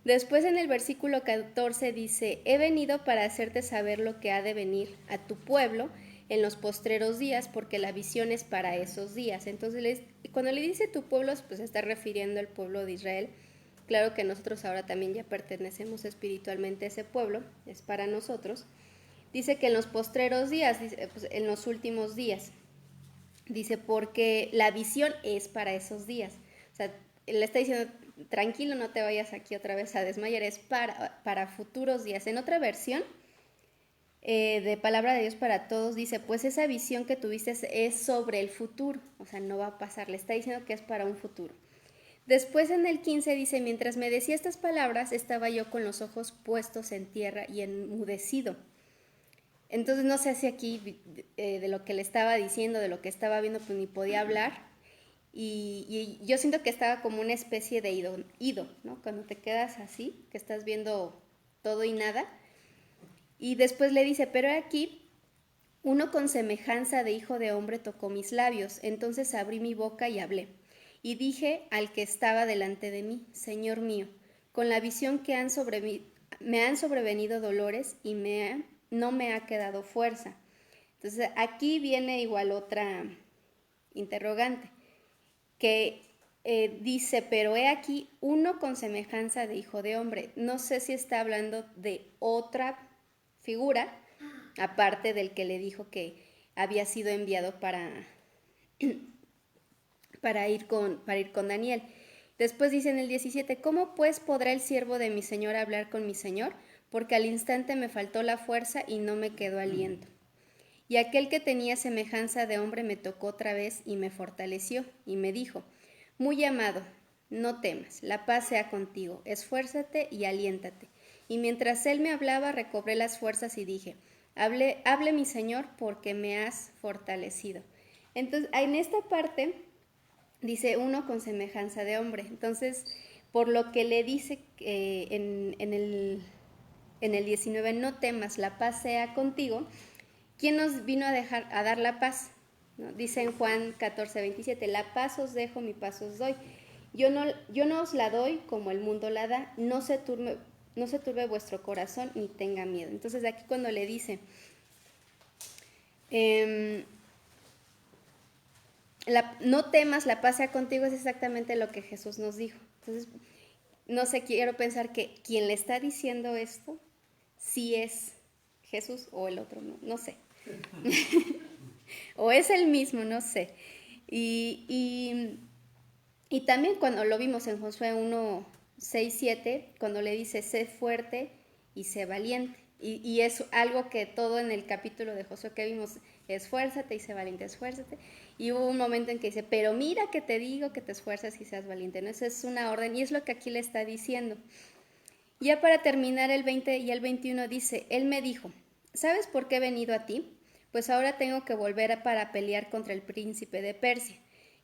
Después en el versículo 14 dice, he venido para hacerte saber lo que ha de venir a tu pueblo en los postreros días, porque la visión es para esos días. Entonces cuando le dice tu pueblo, pues se está refiriendo al pueblo de Israel. Claro que nosotros ahora también ya pertenecemos espiritualmente a ese pueblo, es para nosotros. Dice que en los postreros días, dice, pues, en los últimos días, dice, porque la visión es para esos días. O sea, le está diciendo, tranquilo, no te vayas aquí otra vez a desmayar, es para futuros días. En otra versión de Palabra de Dios para Todos dice, pues esa visión que tuviste es sobre el futuro, o sea, no va a pasar, le está diciendo que es para un futuro. Después en el 15 dice, mientras me decía estas palabras, estaba yo con los ojos puestos en tierra y enmudecido. Entonces no sé si aquí de lo que le estaba diciendo, de lo que estaba viendo, pues ni podía hablar. Y yo siento que estaba como una especie de ido, ¿no? Cuando te quedas así, que estás viendo todo y nada. Y después le dice, pero aquí uno con semejanza de hijo de hombre tocó mis labios. Entonces abrí mi boca y hablé. Y dije al que estaba delante de mí, Señor mío, con la visión que me han sobrevenido dolores y no me ha quedado fuerza. Entonces aquí viene igual otra interrogante, que dice, pero he aquí uno con semejanza de hijo de hombre. No sé si está hablando de otra figura, aparte del que le dijo que había sido enviado para ir con Daniel. Después dice en el 17, ¿cómo pues podrá el siervo de mi Señor hablar con mi Señor? Porque al instante me faltó la fuerza y no me quedó aliento. Y aquel que tenía semejanza de hombre me tocó otra vez y me fortaleció, y me dijo, muy amado, no temas, la paz sea contigo, esfuérzate y aliéntate. Y mientras él me hablaba, recobré las fuerzas y dije, hable mi Señor, porque me has fortalecido. Entonces, en esta parte dice uno con semejanza de hombre. Entonces, por lo que le dice en el 19, no temas, la paz sea contigo, ¿quién nos vino a dar la paz? ¿No? Dice en Juan 14, 27, la paz os dejo, mi paz os doy. Yo no os la doy como el mundo la da, no se turbe vuestro corazón ni tenga miedo. Entonces aquí cuando le dice, no temas, la paz sea contigo, es exactamente lo que Jesús nos dijo. Entonces, no sé, quiero pensar que quien le está diciendo esto, sí es Jesús o el otro, no sé. O es el mismo, no sé. Y también cuando lo vimos en Josué 1, 6, 7, cuando le dice, sé fuerte y sé valiente. Y es algo que todo en el capítulo de Josué que vimos, esfuérzate y sé valiente, esfuérzate. Y hubo un momento en que dice, pero mira que te digo que te esfuerces y seas valiente. ¿No? Esa es una orden y es lo que aquí le está diciendo. Ya para terminar el 20 y el 21 dice, él me dijo, ¿sabes por qué he venido a ti? Pues ahora tengo que volver para pelear contra el príncipe de Persia.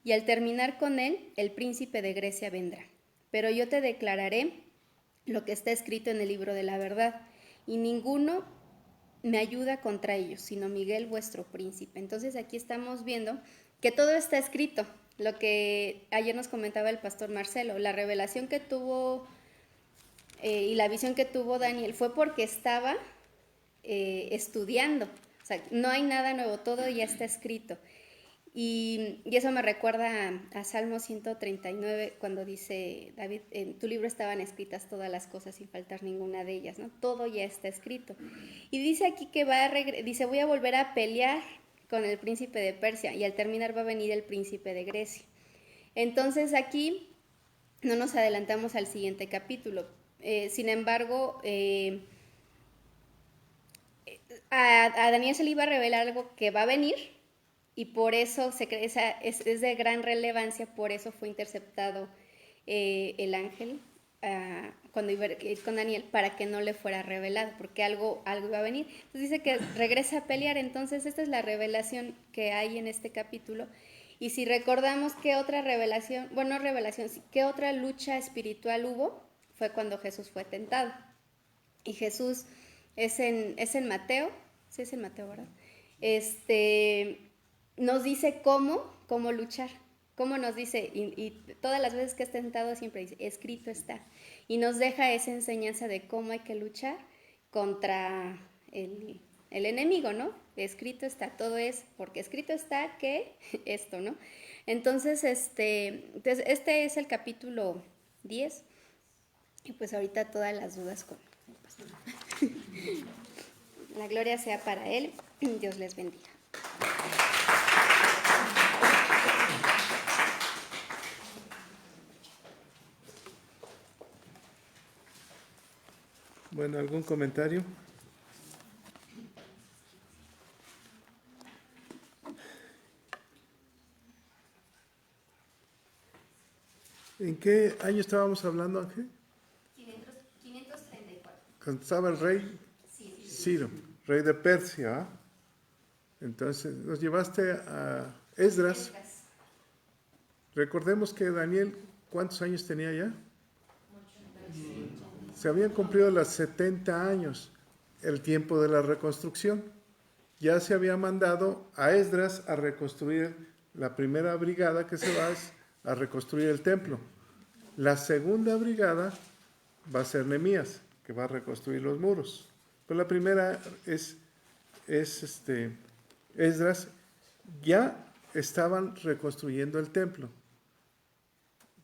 Y al terminar con él, el príncipe de Grecia vendrá. Pero yo te declararé lo que está escrito en el libro de la verdad. Y ninguno me ayuda contra ellos, sino Miguel, vuestro príncipe. Entonces aquí estamos viendo que todo está escrito. Lo que ayer nos comentaba el pastor Marcelo, la revelación que tuvo y la visión que tuvo Daniel fue porque estaba estudiando. O sea, no hay nada nuevo, todo ya está escrito. Y eso me recuerda a Salmo 139, cuando dice David, en tu libro estaban escritas todas las cosas sin faltar ninguna de ellas, ¿no? Todo ya está escrito. Y dice aquí que dice, voy a volver a pelear con el príncipe de Persia y al terminar va a venir el príncipe de Grecia. Entonces aquí no nos adelantamos al siguiente capítulo. Sin embargo, a Daniel se le iba a revelar algo que va a venir. Y por eso es de gran relevancia, por eso fue interceptado el ángel cuando iba a ir con Daniel, para que no le fuera revelado, porque algo iba a venir. Entonces dice que regresa a pelear, entonces esta es la revelación que hay en este capítulo. Y si recordamos qué otra revelación, bueno, no revelación, qué otra lucha espiritual hubo, fue cuando Jesús fue tentado. Y Jesús es en Mateo, sí es en Mateo, ¿verdad? Nos dice cómo luchar, cómo nos dice, y todas las veces que es tentado siempre dice, escrito está, y nos deja esa enseñanza de cómo hay que luchar contra el enemigo, ¿no? Escrito está, todo es, porque escrito está que esto, ¿no? Entonces, este es el capítulo 10, y pues ahorita todas las dudas con el pastor. La gloria sea para él, Dios les bendiga. Bueno, ¿algún comentario? ¿En qué año estábamos hablando, Ángel? 534. Cuando estaba el rey Ciro, rey de Persia. Entonces, nos llevaste a Esdras. Recordemos que Daniel, ¿cuántos años tenía ya? Se habían cumplido los 70 años, el tiempo de la reconstrucción. Ya se había mandado a Esdras a reconstruir la primera brigada que se va a reconstruir el templo. La segunda brigada va a ser Nehemías, que va a reconstruir los muros. Pero la primera es Esdras. Ya estaban reconstruyendo el templo.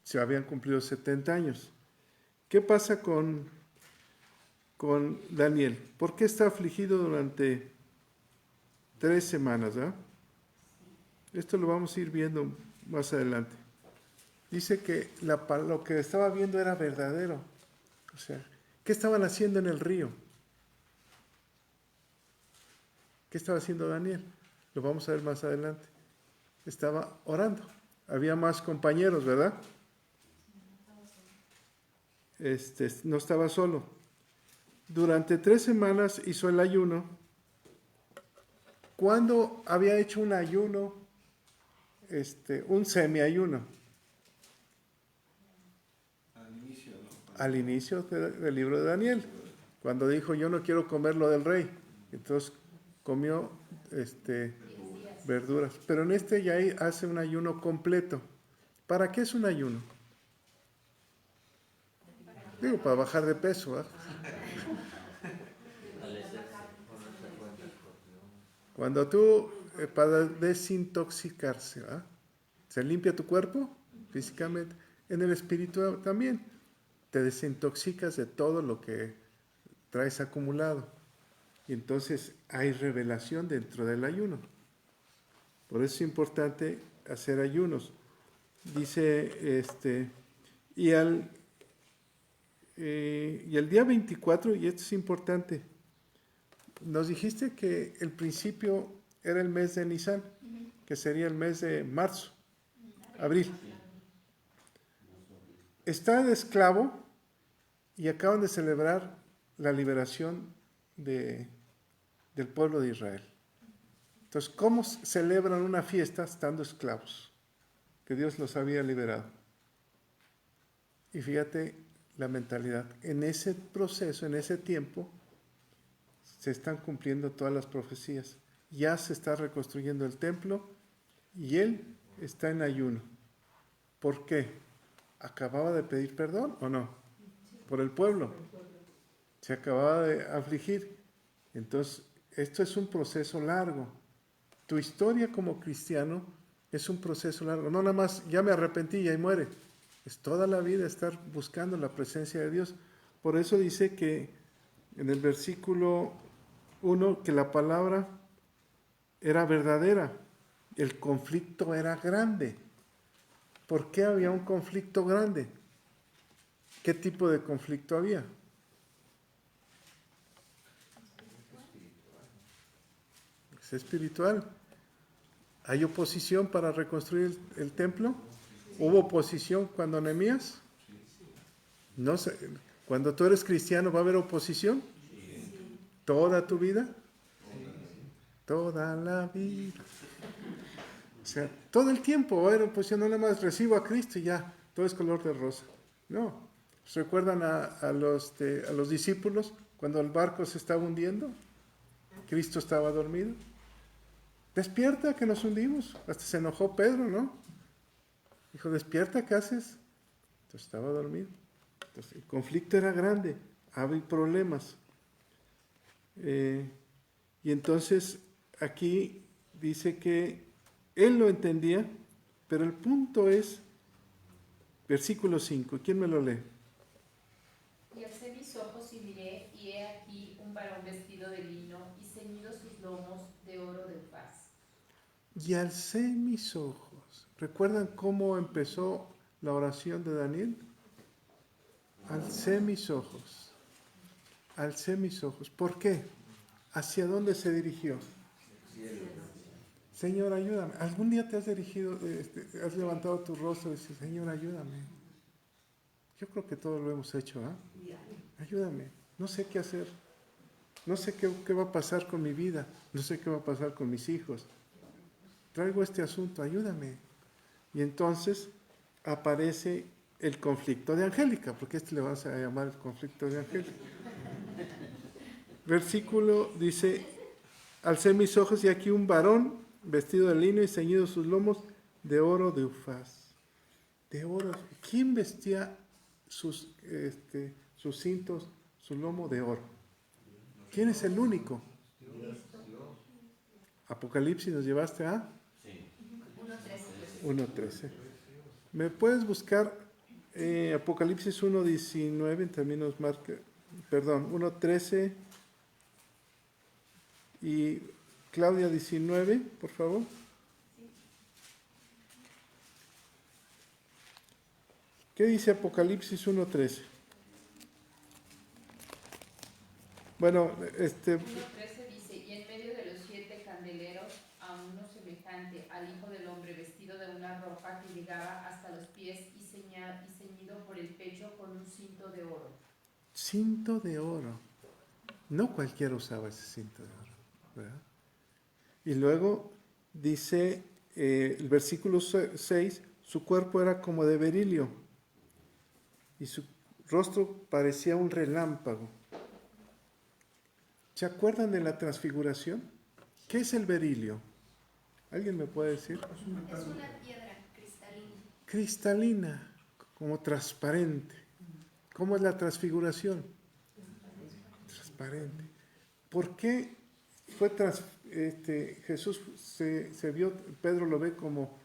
Se habían cumplido 70 años. ¿Qué pasa con Daniel? ¿Por qué está afligido durante 3 semanas? Esto lo vamos a ir viendo más adelante. dice que lo que estaba viendo era verdadero. O sea, ¿qué estaban haciendo en el río? ¿Qué estaba haciendo Daniel? Lo vamos a ver más adelante. Estaba orando. Había más compañeros, ¿verdad? No estaba solo. Durante 3 semanas hizo el ayuno. ¿Cuándo había hecho un ayuno? Un semiayuno. Al inicio del libro de Daniel. Cuando dijo, yo no quiero comer lo del rey. Entonces comió verduras. Pero en ya hace un ayuno completo. ¿Para qué es un ayuno? Digo, para bajar de peso, ¿verdad? Cuando tú, para desintoxicarse, ¿verdad? Se limpia tu cuerpo físicamente, en el espíritu también. Te desintoxicas de todo lo que traes acumulado. Y entonces hay revelación dentro del ayuno. Por eso es importante hacer ayunos. Dice, y el día 24, y esto es importante, nos dijiste que el principio era el mes de Nisan, que sería el mes de marzo, abril. Está de esclavo y acaban de celebrar la liberación del pueblo de Israel. Entonces, ¿cómo celebran una fiesta estando esclavos? Que Dios los había liberado. Y fíjate la mentalidad. En ese proceso, en ese tiempo, se están cumpliendo todas las profecías. Ya se está reconstruyendo el templo y él está en ayuno. ¿Por qué? ¿Acababa de pedir perdón o no? Por el pueblo. Se acababa de afligir. Entonces, esto es un proceso largo. Tu historia como cristiano es un proceso largo. No nada más, ya me arrepentí y ahí muere. Es toda la vida estar buscando la presencia de Dios. Por eso dice que en el versículo 1 que la palabra era verdadera. El conflicto era grande. ¿Por qué había un conflicto grande? ¿Qué tipo de conflicto había? Es espiritual. ¿Hay oposición para reconstruir el templo? ¿Hubo oposición cuando Nehemías? No sé. Cuando tú eres cristiano, ¿va a haber oposición? ¿Toda tu vida? Toda la vida. O sea, todo el tiempo va a haber oposición. No nada más recibo a Cristo y ya, todo es color de rosa. No. ¿Recuerdan a los discípulos cuando el barco se estaba hundiendo? Cristo estaba dormido. Despierta, que nos hundimos. Hasta se enojó Pedro, ¿no? Dijo, despierta, ¿qué haces? Entonces estaba dormido. Entonces, el conflicto era grande, había problemas. Y entonces aquí dice que él lo entendía, pero el punto es, versículo 5, ¿quién me lo lee? Y alcé mis ojos y miré, y he aquí un varón vestido de lino y ceñidos sus lomos de oro de Ufaz. Y alcé mis ojos. ¿Recuerdan cómo empezó la oración de Daniel? Alcé mis ojos. Alcé mis ojos. ¿Por qué? ¿Hacia dónde se dirigió? Señor, ayúdame. ¿Algún día te has dirigido, has levantado tu rostro y dices, Señor, ayúdame? Yo creo que todos lo hemos hecho, ¿eh? Ayúdame. No sé qué hacer. No sé qué va a pasar con mi vida. No sé qué va a pasar con mis hijos. Traigo este asunto, ayúdame. Y entonces aparece el conflicto de Angélica, porque le vamos a llamar el conflicto de Angélica. Versículo dice, alcé mis ojos y aquí un varón vestido de lino y ceñido sus lomos de oro de Ufaz. De oro. ¿Quién vestía sus cintos, su lomo de oro? ¿Quién es el único? Apocalipsis nos llevaste a 1.13. ¿Me puedes buscar Apocalipsis 1.19 en términos 1.13 y Claudia 19, por favor? ¿Qué dice Apocalipsis 1:13? Bueno, 1:13 dice, y en medio de los 7 candeleros, a uno semejante al Hijo del Hombre, vestido de una ropa que llegaba hasta los pies y ceñido por el pecho con un cinto de oro. Cinto de oro. No cualquiera usaba ese cinto de oro, ¿verdad? Y luego dice el versículo 6, su cuerpo era como de berilio y su rostro parecía un relámpago. ¿Se acuerdan de la transfiguración? ¿Qué es el berilio? ¿Alguien me puede decir? Es una piedra cristalina. Cristalina, como transparente. ¿Cómo es la transfiguración? Transparente. ¿Por qué fue Jesús se vio, Pedro lo ve como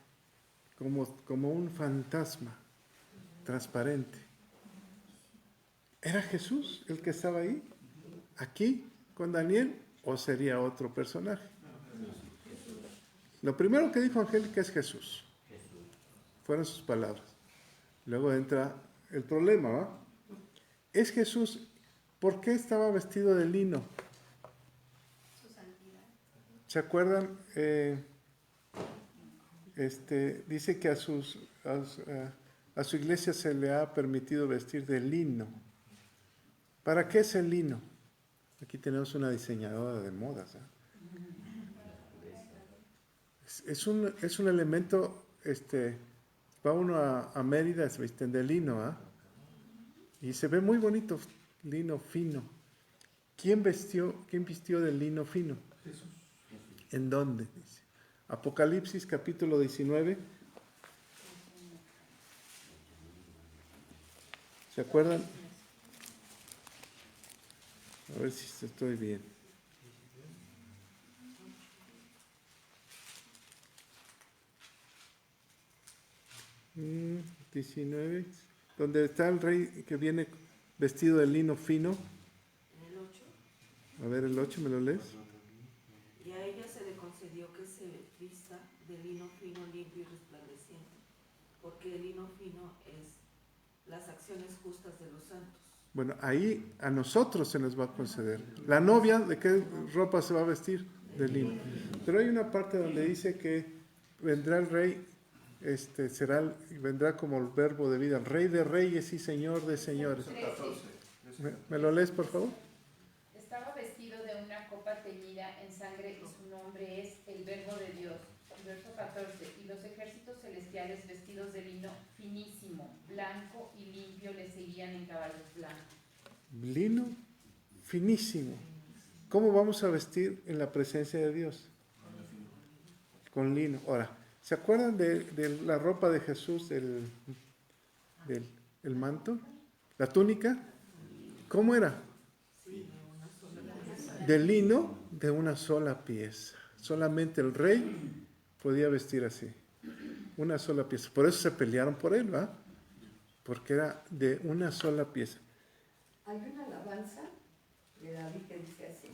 un fantasma transparente? ¿Era Jesús el que estaba ahí? ¿Aquí con Daniel? ¿O sería otro personaje? Lo primero que dijo Angélica es Jesús. Fueron sus palabras. Luego entra el problema, ¿va? Es Jesús. ¿Por qué estaba vestido de lino? Su santidad. ¿Se acuerdan? Dice que a su iglesia se le ha permitido vestir de lino. ¿Para qué es el lino? Aquí tenemos una diseñadora de modas. Es un elemento, va uno a Mérida, se visten de lino, y se ve muy bonito, lino fino. ¿Quién vistió del lino fino? Jesús. ¿En dónde? Dice. Apocalipsis capítulo 19. ¿Se acuerdan? A ver si estoy bien. Mm, 19. Donde está el rey que viene vestido de lino fino. En el 8. A ver, el 8, ¿me lo lees? Y a ella se le concedió que se vista de lino fino, limpio y resplandeciente, porque el lino fino es las acciones justas de los santos. Bueno, ahí a nosotros se nos va a conceder. La novia, ¿de qué ropa se va a vestir? De lino. Pero hay una parte donde dice que vendrá el rey, vendrá como el verbo de vida, rey de reyes y señor de señores. ¿Me lo lees, por favor? Estaba vestido de una copa teñida en sangre y su nombre es el Verbo de Dios. Verso 14. Y los ejércitos celestiales vestidos de lino finísimo, blanco y limpio le seguían en caballos blancos. Lino finísimo. ¿Cómo vamos a vestir en la presencia de Dios? Con lino. Ahora, ¿se acuerdan de la ropa de Jesús, el manto? ¿La túnica? ¿Cómo era? De lino de una sola pieza. Solamente el rey podía vestir así. Una sola pieza. Por eso se pelearon por él, ¿va? Porque era de una sola pieza. Hay una alabanza de David que dice así,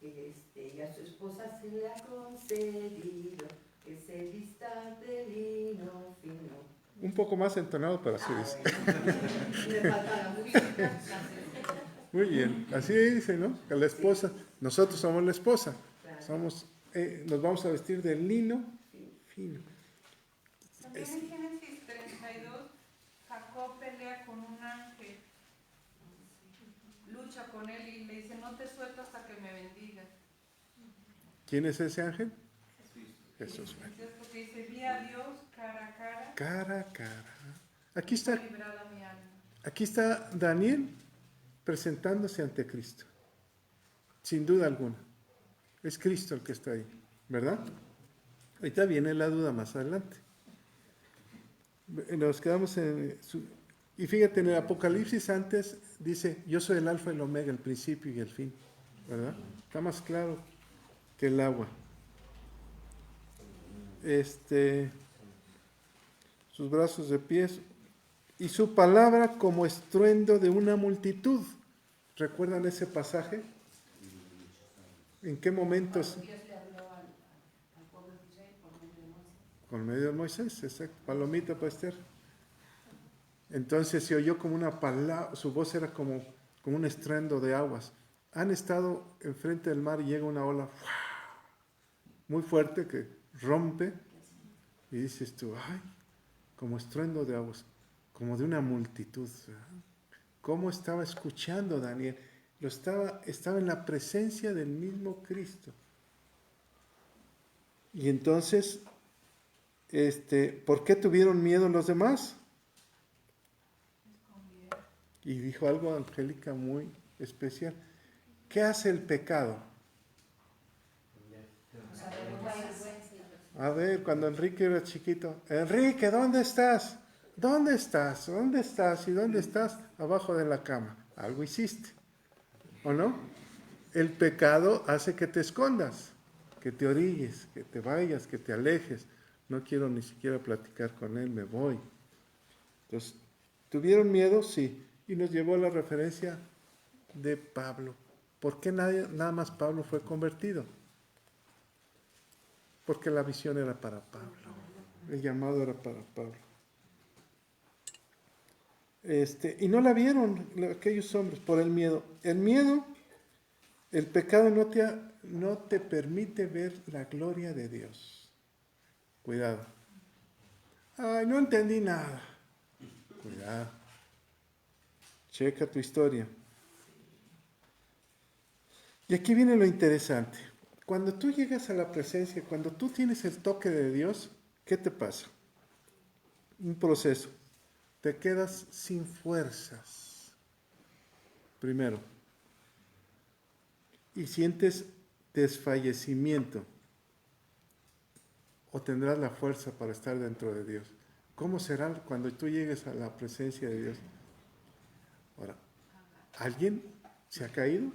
y a su esposa se le ha concedido que se vista de lino fino. Un poco más entonado, pero así dice. Me falta la música. Muy bien, así dice, ¿no? Que la esposa, nosotros somos la esposa, nos vamos a vestir de lino fino. También en Génesis 32, Jacob pelea con un ángel, lucha con él y le dice, no te suelto hasta que me bendigas. ¿Quién es ese ángel? Jesús. Entonces, porque dice, vi a Dios cara a cara. Cara a cara. Librada mi alma. Aquí está Daniel presentándose ante Cristo. Sin duda alguna. Es Cristo el que está ahí, ¿verdad? Ahorita viene la duda más adelante. Nos quedamos y fíjate, en el Apocalipsis antes dice, yo soy el alfa y el omega, el principio y el fin, ¿verdad? Está más claro que el agua. Sus brazos de pies y su palabra como estruendo de una multitud. ¿Recuerdan ese pasaje? ¿En qué momentos? Dios le habló al pueblo de Israel por medio de Moisés. Con medio de Moisés, exacto. Palomita, pastor. Entonces se oyó como una palabra, su voz era como un estruendo de aguas. Han estado enfrente del mar y llega una ola muy fuerte que rompe y dices tú, ay, como estruendo de aguas, como de una multitud. ¿Cómo estaba escuchando Daniel? Estaba en la presencia del mismo Cristo. Y entonces, ¿por qué tuvieron miedo los demás? Y dijo algo Angélica muy especial. ¿Qué hace el pecado? A ver, cuando Enrique era chiquito, Enrique, ¿dónde estás? ¿Dónde estás? ¿Dónde estás? ¿Y dónde estás? Abajo de la cama. Algo hiciste, ¿o no? El pecado hace que te escondas, que te orilles, que te vayas, que te alejes. No quiero ni siquiera platicar con él, me voy. Entonces, ¿tuvieron miedo? Sí. Y nos llevó a la referencia de Pablo. ¿Por qué nada más Pablo fue convertido? Porque la visión era para Pablo. El llamado era para Pablo. Y no la vieron aquellos hombres por el miedo. El miedo, el pecado no te permite ver la gloria de Dios. Cuidado. Ay, no entendí nada. Cuidado. Checa tu historia. Y aquí viene lo interesante. Cuando tú llegas a la presencia, cuando tú tienes el toque de Dios, ¿qué te pasa? Un proceso. Te quedas sin fuerzas. Primero. Y sientes desfallecimiento. O tendrás la fuerza para estar dentro de Dios. ¿Cómo será cuando tú llegues a la presencia de Dios? Ahora, ¿alguien se ha caído?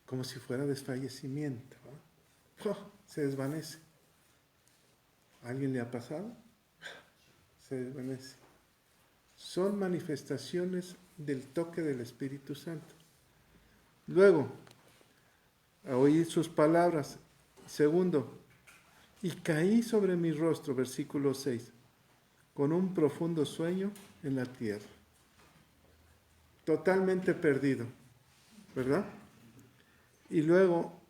Como si fuera desfallecimiento. ¿No? Se desvanece. ¿A alguien le ha pasado? Se desvanece. Son manifestaciones del toque del Espíritu Santo. Luego, a oír sus palabras. Segundo, y caí sobre mi rostro, versículo 6, con un profundo sueño en la tierra. Totalmente perdido, ¿verdad? Y luego,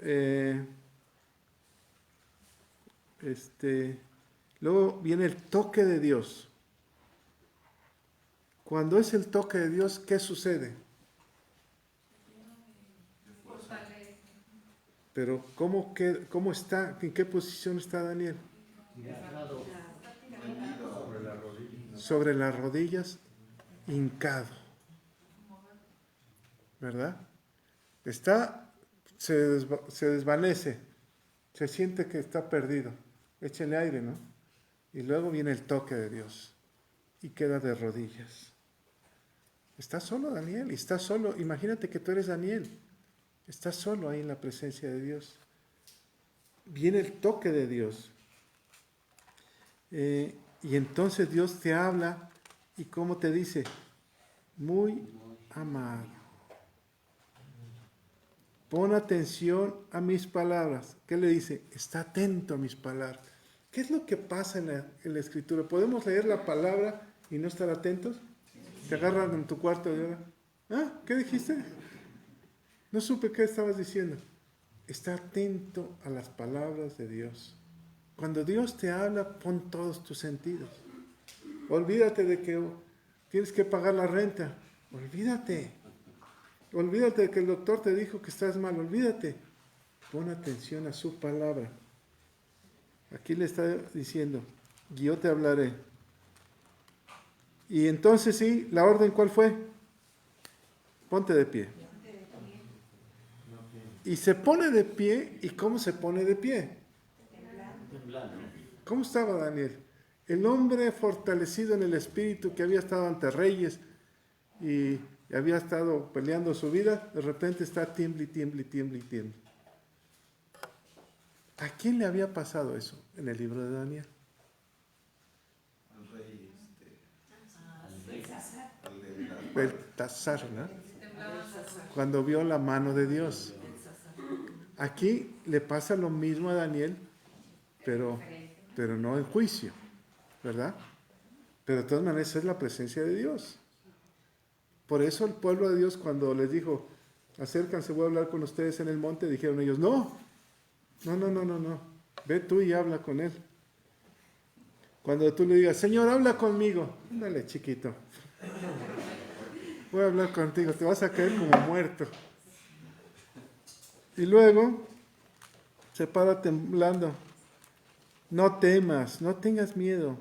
luego viene el toque de Dios. Cuando es el toque de Dios, ¿qué sucede? Pero ¿cómo está? ¿En qué posición está Daniel? Sobre las rodillas, hincado. ¿Verdad? Se desvanece, se siente que está perdido. Échale aire, ¿no? Y luego viene el toque de Dios y queda de rodillas. Está solo Daniel, y está solo. Imagínate que tú eres Daniel. Estás solo ahí en la presencia de Dios. Viene el toque de Dios. Y entonces Dios te habla y ¿cómo te dice? Muy amado. Pon atención a mis palabras. ¿Qué le dice? Está atento a mis palabras. ¿Qué es lo que pasa en la Escritura? ¿Podemos leer la palabra y no estar atentos? Te agarran en tu cuarto y ahora, ¿ah? ¿Qué dijiste? No supe qué estabas diciendo. Está atento a las palabras de Dios. Cuando Dios te habla, pon todos tus sentidos. Olvídate de que tienes que pagar la renta. Olvídate. Olvídate de que el doctor te dijo que estás mal. Olvídate. Pon atención a su palabra. Aquí le está diciendo, yo te hablaré. Y entonces sí, ¿la orden cuál fue? Ponte de pie. Y se pone de pie. ¿Y cómo se pone de pie? ¿Cómo estaba Daniel? El hombre fortalecido en el espíritu que había estado ante reyes y había estado peleando su vida, de repente está tiemble. ¿A quién le había pasado eso en el libro de Daniel? Al rey, Beltasar, ¿no? Cuando vio la mano de Dios. Aquí le pasa lo mismo a Daniel, pero no en juicio, ¿verdad? Pero de todas maneras es la presencia de Dios. Por eso el pueblo de Dios, cuando les dijo, acércanse, voy a hablar con ustedes en el monte, dijeron ellos, no, ve tú y habla con él. Cuando tú le digas, Señor, habla conmigo, ándale, chiquito, voy a hablar contigo, te vas a caer como muerto. Y luego se para temblando, no temas, no tengas miedo.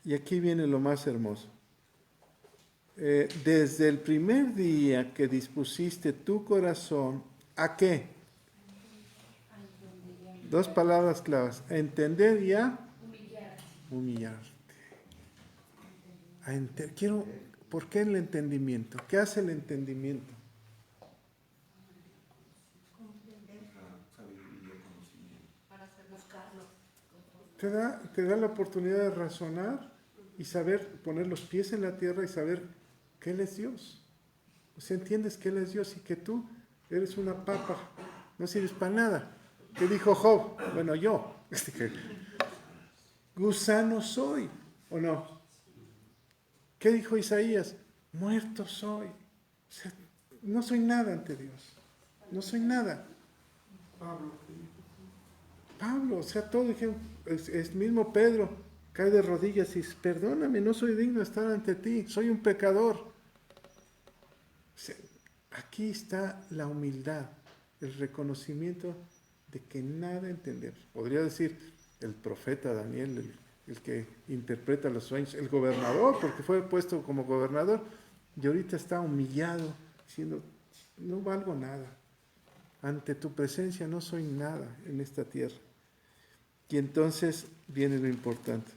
Y aquí viene lo más hermoso. Desde el primer día que dispusiste tu corazón, ¿a qué? Dos palabras claves, a entender y a humillarte. ¿Por qué el entendimiento? ¿Qué hace el entendimiento? Te da la oportunidad de razonar y saber poner los pies en la tierra y saber que Él es Dios. O sea, entiendes que Él es Dios y que tú eres una papa, no sirves para nada. ¿Qué dijo Job? Bueno, yo. Gusano soy, ¿o no? ¿Qué dijo Isaías? Muerto soy. O sea, no soy nada ante Dios. No soy nada. Pablo, o sea, todo dijeron, es mismo Pedro, cae de rodillas y dice, perdóname, no soy digno de estar ante ti, soy un pecador. O sea, aquí está la humildad, el reconocimiento de que nada entendemos. Podría decir el profeta Daniel, el que interpreta los sueños, el gobernador, porque fue puesto como gobernador, y ahorita está humillado, diciendo, no valgo nada. Ante tu presencia no soy nada en esta tierra. Y entonces viene lo importante.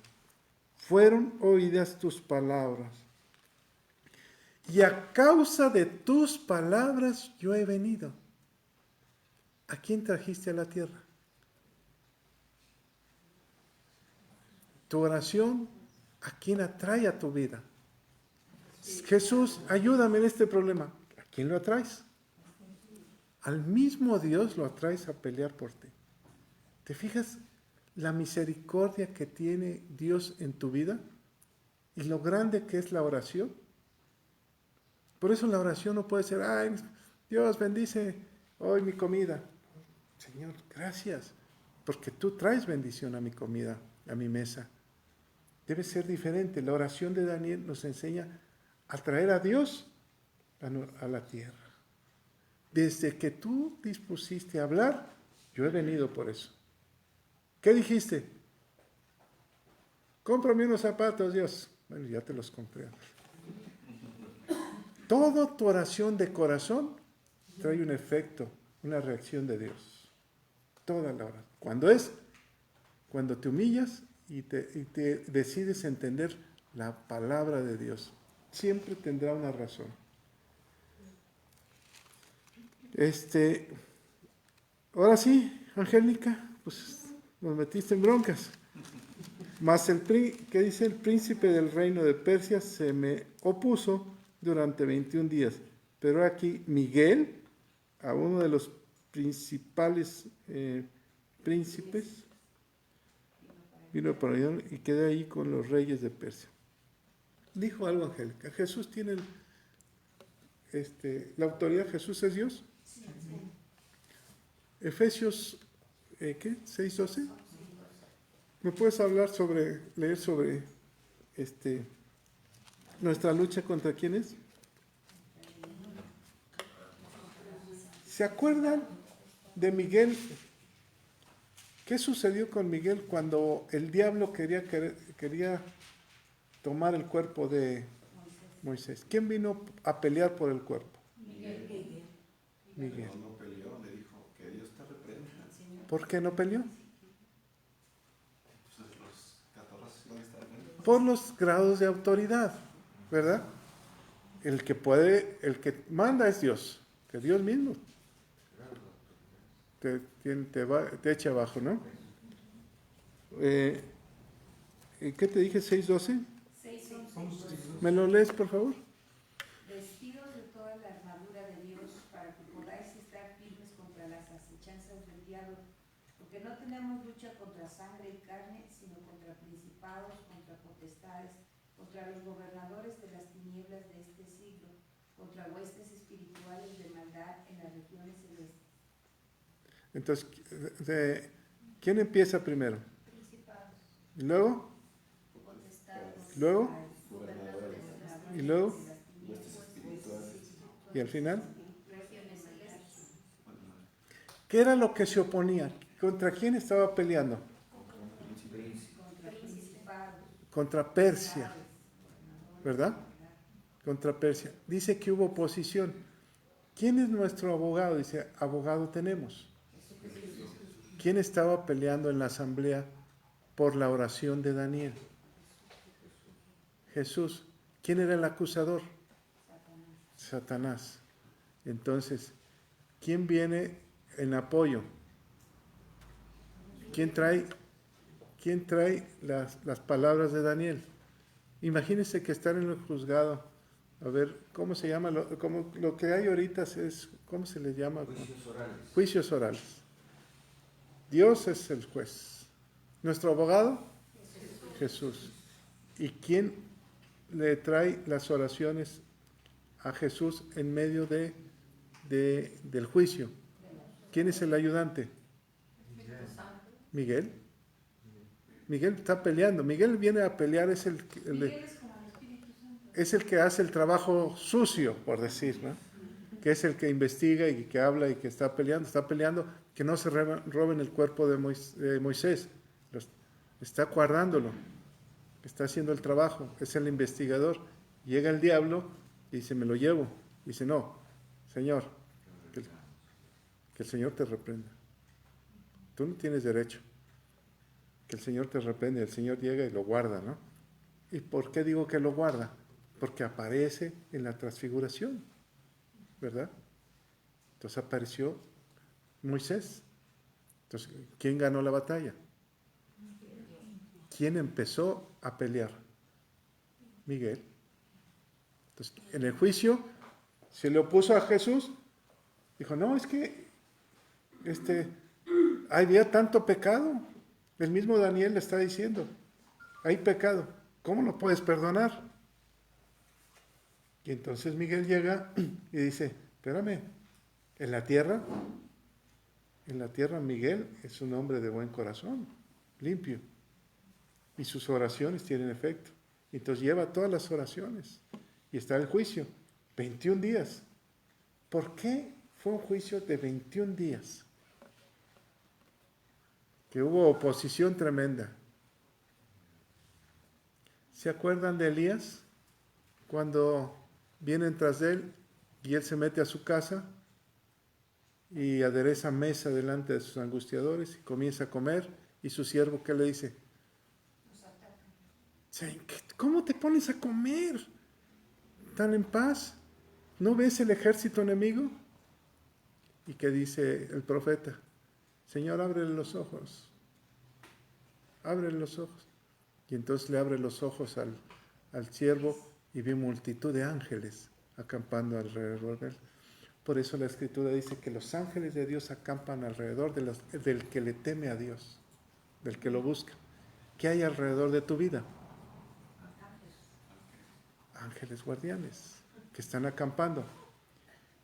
Fueron oídas tus palabras. Y a causa de tus palabras yo he venido. ¿A quién trajiste a la tierra? Tu oración, ¿a quién atrae a tu vida? Jesús, ayúdame en este problema. ¿A quién lo atraes? Al mismo Dios lo atraes a pelear por ti. ¿Te fijas la misericordia que tiene Dios en tu vida y lo grande que es la oración? Por eso la oración no puede ser, ay, Dios bendice hoy mi comida. Señor, gracias, porque tú traes bendición a mi comida, a mi mesa. Debe ser diferente. La oración de Daniel nos enseña a traer a Dios a la tierra. Desde que tú dispusiste a hablar, yo he venido por eso. ¿Qué dijiste? Cómprame unos zapatos, Dios. Bueno, ya te los compré. Toda tu oración de corazón trae un efecto, una reacción de Dios. Toda la oración. Cuando te humillas y te decides entender la palabra de Dios. Siempre tendrá una razón. Ahora sí, Angélica, pues nos metiste en broncas. Mas ¿qué dice? El príncipe del reino de Persia se me opuso durante 21 días. Pero aquí Miguel, a uno de los principales príncipes, vino para allá y quedé ahí con los reyes de Persia. Dijo algo Angélica. Jesús tiene la autoridad. Jesús es Dios. Sí. Efesios, ¿qué? 6:12. ¿Me puedes leer sobre nuestra lucha contra quién es? ¿Se acuerdan de Miguel? ¿Qué sucedió con Miguel cuando el diablo quería tomar el cuerpo de Moisés? ¿Quién vino a pelear por el cuerpo? Miguel. No peleó, le dijo que Dios te reprenda. ¿Por qué no peleó? Los por los grados de autoridad, ¿verdad? El que manda es Dios, que Dios mismo te echa abajo, ¿no? ¿Qué te dije? 6:12. 6:11. ¿Me lo lees, por favor? Vestidos de toda la armadura de Dios para que podáis estar firmes contra las acechanzas del diablo, porque no tenemos lucha contra sangre y carne, sino contra principados, contra potestades, contra los gobernadores de las tinieblas de este siglo, contra huestes espirituales de maldad en las regiones celestes. Entonces, ¿quién empieza primero? Principados. ¿Y luego? Potestades. ¿Luego? Gobernadores. ¿Y luego? Huestes espirituales. ¿Y al final? Regiones celestes. ¿Qué era lo que se oponía? ¿Contra quién estaba peleando? Contra principados. Contra Persia, ¿verdad? Contra Persia. Dice que hubo oposición. ¿Quién es nuestro abogado? Dice, abogado tenemos. ¿Quién estaba peleando en la asamblea por la oración de Daniel? Jesús. ¿Quién era el acusador? Satanás. Entonces, ¿quién viene en apoyo? ¿Quién trae las palabras de Daniel? Imagínense que están en el juzgado. A ver, ¿cómo se llama? Lo que hay ahorita es, ¿cómo se le llama? Juicios orales. Juicios orales. Dios es el juez. ¿Nuestro abogado? Jesús. ¿Y quién le trae las oraciones a Jesús en medio del juicio? ¿Quién es el ayudante? Miguel. Miguel está peleando. Miguel viene a pelear, es el que hace el trabajo sucio, por decir, ¿no? Que es el que investiga y que habla y que está peleando que no se roben el cuerpo de Moisés. Está guardándolo, está haciendo el trabajo, es el investigador. Llega el diablo y dice, me lo llevo. Dice, no, Señor, que el Señor te reprenda. Tú no tienes derecho. Que el Señor te reprende. El Señor llega y lo guarda, ¿no? ¿Y por qué digo que lo guarda? Porque aparece en la transfiguración, ¿verdad? Entonces apareció Moisés. Entonces, ¿quién ganó la batalla? ¿Quién empezó a pelear? Miguel. Entonces, en el juicio se le opuso a Jesús. Dijo, no, es que había tanto pecado. El mismo Daniel le está diciendo, hay pecado. ¿Cómo lo puedes perdonar? Y entonces Miguel llega y dice, espérame, en la tierra Miguel es un hombre de buen corazón, limpio. Y sus oraciones tienen efecto. Entonces lleva todas las oraciones. Y está el juicio, 21 días. ¿Por qué fue un juicio de 21 días? Que hubo oposición tremenda. ¿Se acuerdan de Elías? Cuando vienen tras de él y él se mete a su casa y adereza mesa delante de sus angustiadores y comienza a comer, y su siervo, ¿qué le dice? ¿Cómo te pones a comer tan en paz? ¿No ves el ejército enemigo? ¿Y qué dice el profeta? Señor, ábrele los ojos. Ábrele los ojos. Y entonces le abre los ojos al siervo y ve multitud de ángeles acampando alrededor de él. Por eso la Escritura dice que los ángeles de Dios acampan alrededor del que le teme a Dios, del que lo busca. ¿Qué hay alrededor de tu vida? Ángeles guardianes que están acampando.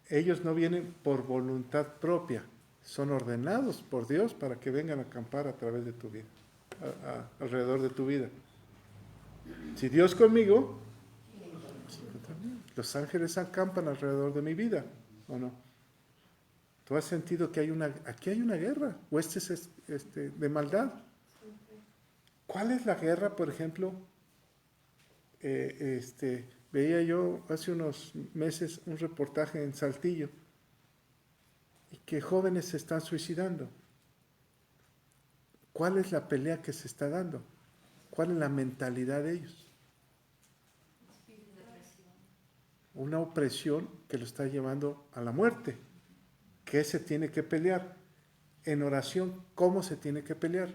Ellos no vienen por voluntad propia, son ordenados por Dios para que vengan a acampar a través de tu vida, alrededor de tu vida. Si Dios conmigo, los ángeles acampan alrededor de mi vida, ¿o no? ¿Tú has sentido que aquí hay una guerra, huestes de maldad? ¿Cuál es la guerra, por ejemplo? Veía yo hace unos meses un reportaje en Saltillo y que jóvenes se están suicidando. ¿Cuál es la pelea que se está dando? ¿Cuál es la mentalidad de ellos? Una opresión que lo está llevando a la muerte. ¿Qué se tiene que pelear? En oración, ¿cómo se tiene que pelear?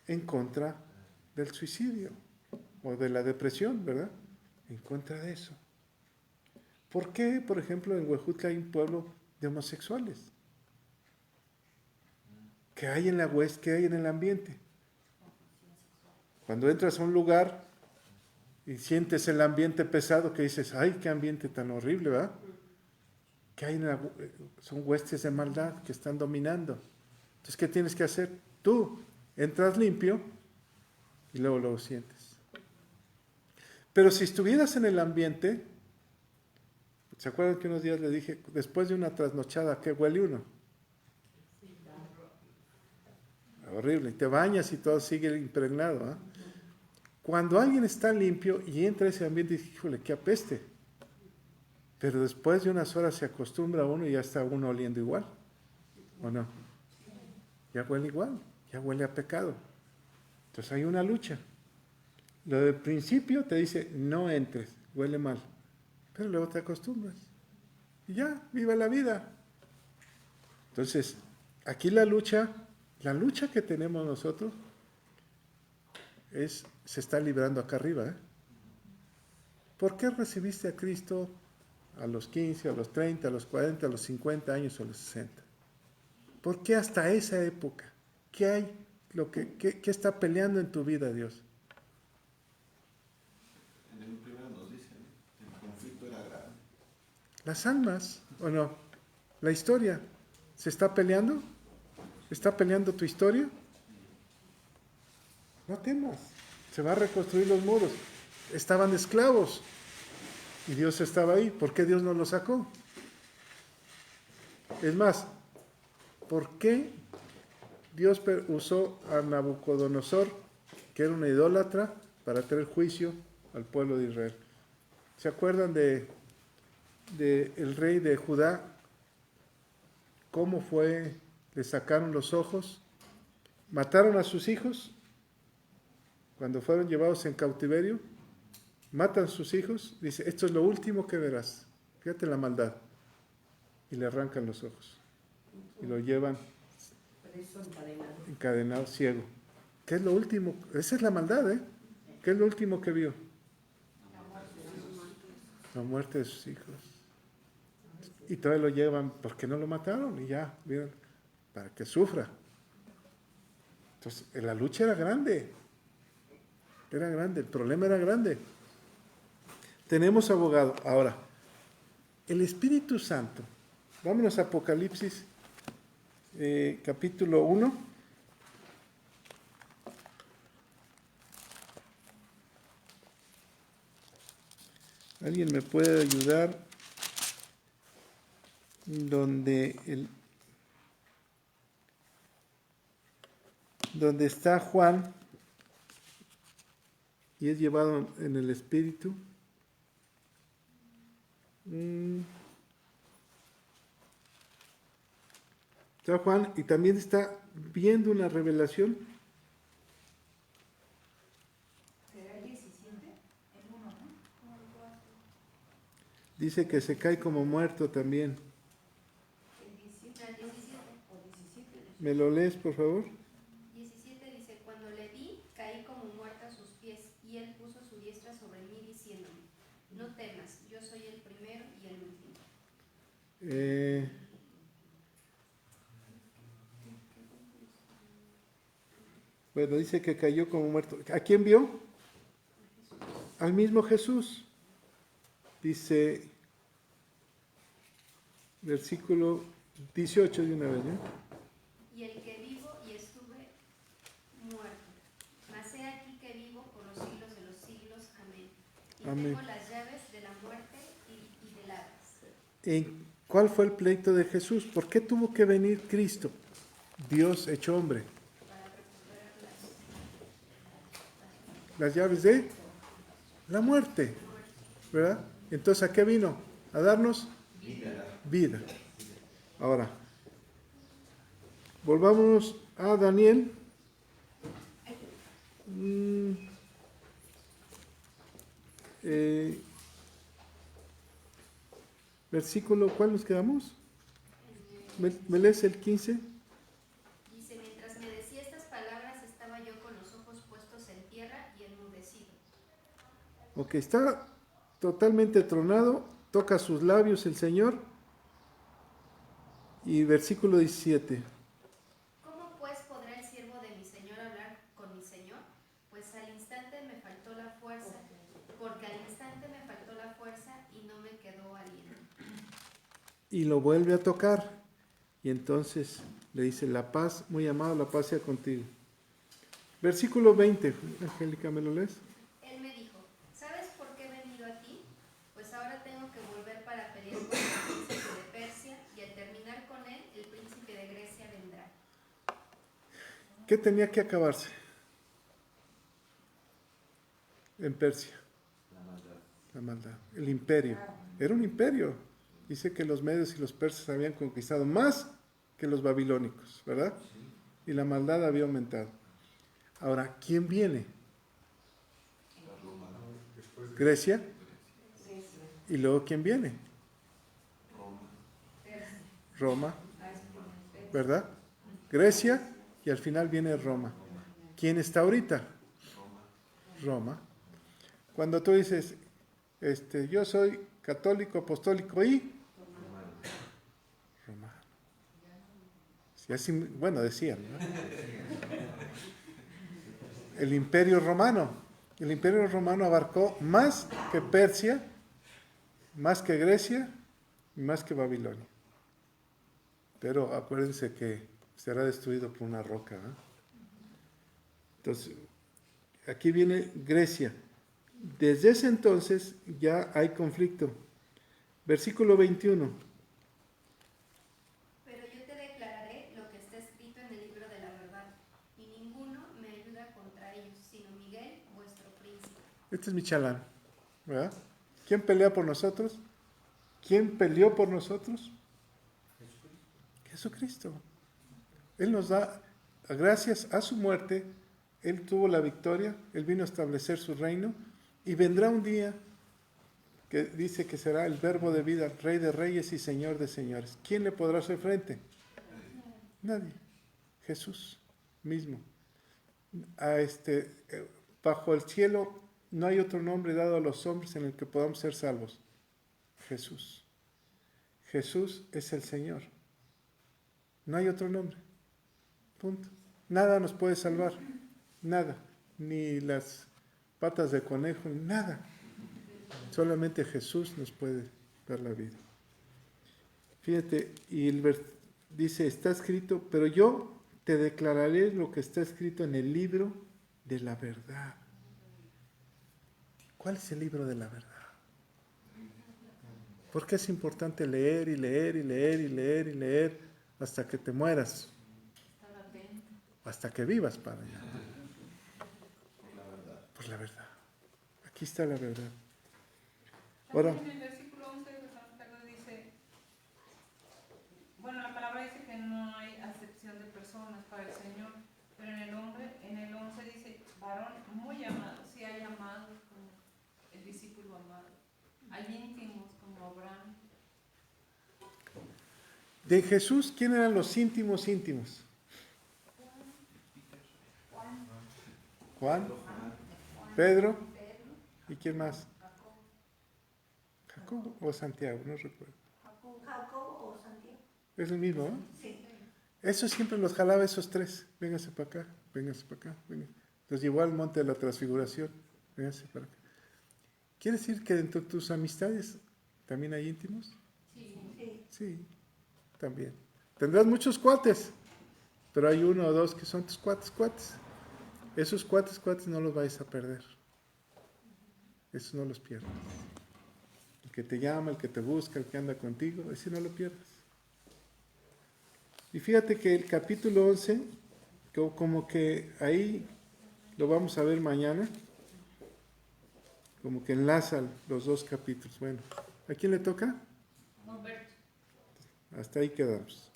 En contra del suicidio o de la depresión, ¿verdad? En contra de eso. ¿Por qué, por ejemplo, en Huejutla hay un pueblo de homosexuales? ¿Qué hay en la hueste? ¿Qué hay en el ambiente? Cuando entras a un lugar y sientes el ambiente pesado, que dices, ¡ay, qué ambiente tan horrible!, ¿verdad? ¿Qué hay son huestes de maldad que están dominando. Entonces, ¿qué tienes que hacer? Tú entras limpio y luego lo sientes. Pero si estuvieras en el ambiente, ¿se acuerdan que unos días le dije, después de una trasnochada, ¿qué huele uno? Horrible, y te bañas y todo sigue impregnado, ¿eh? Cuando alguien está limpio y entra a ese ambiente, dice, híjole, qué apeste. Pero después de unas horas se acostumbra uno y ya está uno oliendo igual, ¿o no? Ya huele igual, ya huele a pecado. Entonces hay una lucha. Lo del principio te dice, no entres, huele mal. Pero luego te acostumbras. Y ya, viva la vida. Entonces, aquí la lucha que tenemos nosotros se está librando acá arriba, ¿eh? ¿Por qué recibiste a Cristo a los 15, a los 30, a los 40, a los 50 años o a los 60? ¿Por qué hasta esa época? ¿Qué hay? ¿Qué está peleando en tu vida Dios? En el primero nos dice, el conflicto era grande. Las almas, ¿o no? La historia, ¿se está peleando? ¿Está peleando tu historia? No temas, se va a reconstruir los muros. Estaban esclavos y Dios estaba ahí. ¿Por qué Dios no los sacó? Es más, ¿por qué Dios usó a Nabucodonosor, que era una idólatra, para traer juicio al pueblo de Israel? ¿Se acuerdan de el rey de Judá? ¿Cómo fue? Le sacaron los ojos, mataron a sus hijos cuando fueron llevados en cautiverio, matan a sus hijos, dice, esto es lo último que verás, fíjate la maldad, y le arrancan los ojos y lo llevan encadenado, ciego. ¿Qué es lo último? Esa es la maldad, ¿eh? ¿Qué es lo último que vio? La muerte de sus hijos. Y todavía lo llevan, porque no lo mataron, y ya, ¿vieron? Para que sufra. Entonces, la lucha era grande, el problema era grande. Tenemos abogado. Ahora, el Espíritu Santo, vámonos a Apocalipsis, capítulo 1. ¿Alguien me puede ayudar? Donde está Juan y es llevado en el Espíritu. Está Juan y también está viendo una revelación. ¿Será el 17? El 1, ¿no? Dice que se cae como muerto también. El 17 o 17. ¿Me lo lees, por favor? 17 dice, cuando le vi, caí como muerta a sus pies, y él puso su diestra sobre mí, diciéndome, no temas, yo soy el primero y el último. Bueno, dice que cayó como muerto. ¿A quién vio? Al mismo Jesús. Dice, versículo 18 de una vez, ¿no? Y el que vivo y estuve muerto, mas he aquí que vivo por los siglos de los siglos. Amén. Y Amén. tengo las llaves de la muerte y del Hades. ¿En cuál fue el pleito de Jesús? ¿Por qué tuvo que venir Cristo, Dios hecho hombre? Las llaves de la muerte, ¿verdad? Entonces, ¿a qué vino? A darnos vida. Ahora, volvámonos a Daniel. Versículo, ¿cuál nos quedamos? ¿Me lees el 15? Dice, mientras me decía estas palabras, estaba yo con los ojos puestos en tierra y enmudecido. Ok, está totalmente tronado, toca sus labios el Señor. Y versículo 17. ¿Cómo pues porque al instante me faltó la fuerza y no me quedó aliento. Y lo vuelve a tocar. Y entonces le dice, la paz, muy amado, la paz sea contigo. Versículo 20, Angélica, ¿me lo lees? Él me dijo, ¿sabes por qué he venido a ti? Pues ahora tengo que volver para pelear con el príncipe de Persia, y al terminar con él, el príncipe de Grecia vendrá. ¿Qué tenía que acabarse en Persia? La maldad. El imperio. Era un imperio. Dice que los medios y los persas habían conquistado más que los babilónicos, ¿verdad? Y la maldad había aumentado. Ahora, ¿quién viene? Grecia. Y luego, ¿quién viene? Roma. ¿Verdad? Grecia y al final viene Roma. ¿Quién está ahorita? Roma. Cuando tú dices, yo soy católico, apostólico y romano. Sí, así, bueno, decían, ¿no? El imperio romano. El imperio romano abarcó más que Persia, más que Grecia y más que Babilonia. Pero acuérdense que será destruido por una roca, ¿eh? Entonces, aquí viene Grecia. Desde ese entonces ya hay conflicto. Versículo 21. Pero yo te declararé lo que está escrito en el libro de la verdad, y ninguno me ayuda contra ellos, sino Miguel, vuestro príncipe. Este es mi chalán, ¿verdad? ¿Quién pelea por nosotros? ¿Quién peleó por nosotros? Jesucristo. Él nos da, gracias a su muerte, Él tuvo la victoria, Él vino a establecer su reino, y vendrá un día que dice que será el verbo de vida, Rey de reyes y Señor de señores. ¿Quién le podrá hacer frente? Nadie. Jesús mismo. Bajo el cielo no hay otro nombre dado a los hombres en el que podamos ser salvos. Jesús. Jesús es el Señor. No hay otro nombre. Punto. Nada nos puede salvar. Nada. Ni las patas de conejo, nada. Solamente Jesús nos puede dar la vida. Fíjate, y dice, está escrito, pero yo te declararé lo que está escrito en el libro de la verdad. ¿Cuál es el libro de la verdad? Porque es importante leer y leer y leer y leer y leer hasta que te mueras. Hasta que vivas para allá. Por la verdad. Aquí está la verdad. Ahora, en el versículo 11 de San Pedro dice, bueno, la palabra dice que no hay acepción de personas para el Señor, pero en el 11 dice, varón muy amado, sí hay amados como el discípulo amado, hay íntimos como Abraham. de Jesús, ¿quién eran los íntimos íntimos? Juan, Pedro, ¿y quién más? Jacobo o Santiago, no recuerdo. Jacobo o Santiago. Es el mismo, ¿no? Sí. Eso siempre los jalaba esos tres. Vénganse para acá, vénganse para acá. Vénganse. Los llevó al monte de la transfiguración. Vénganse para acá. ¿Quiere decir que dentro de tus amistades también hay íntimos? Sí. Sí, también. Tendrás muchos cuates, pero hay uno o dos que son tus cuates. Esos cuates no los vais a perder. Esos no los pierdas. El que te llama, el que te busca, el que anda contigo, ese no lo pierdas. Y fíjate que el capítulo 11, como que ahí lo vamos a ver mañana, como que enlaza los dos capítulos. Bueno, ¿a quién le toca? Humberto. Hasta ahí quedamos.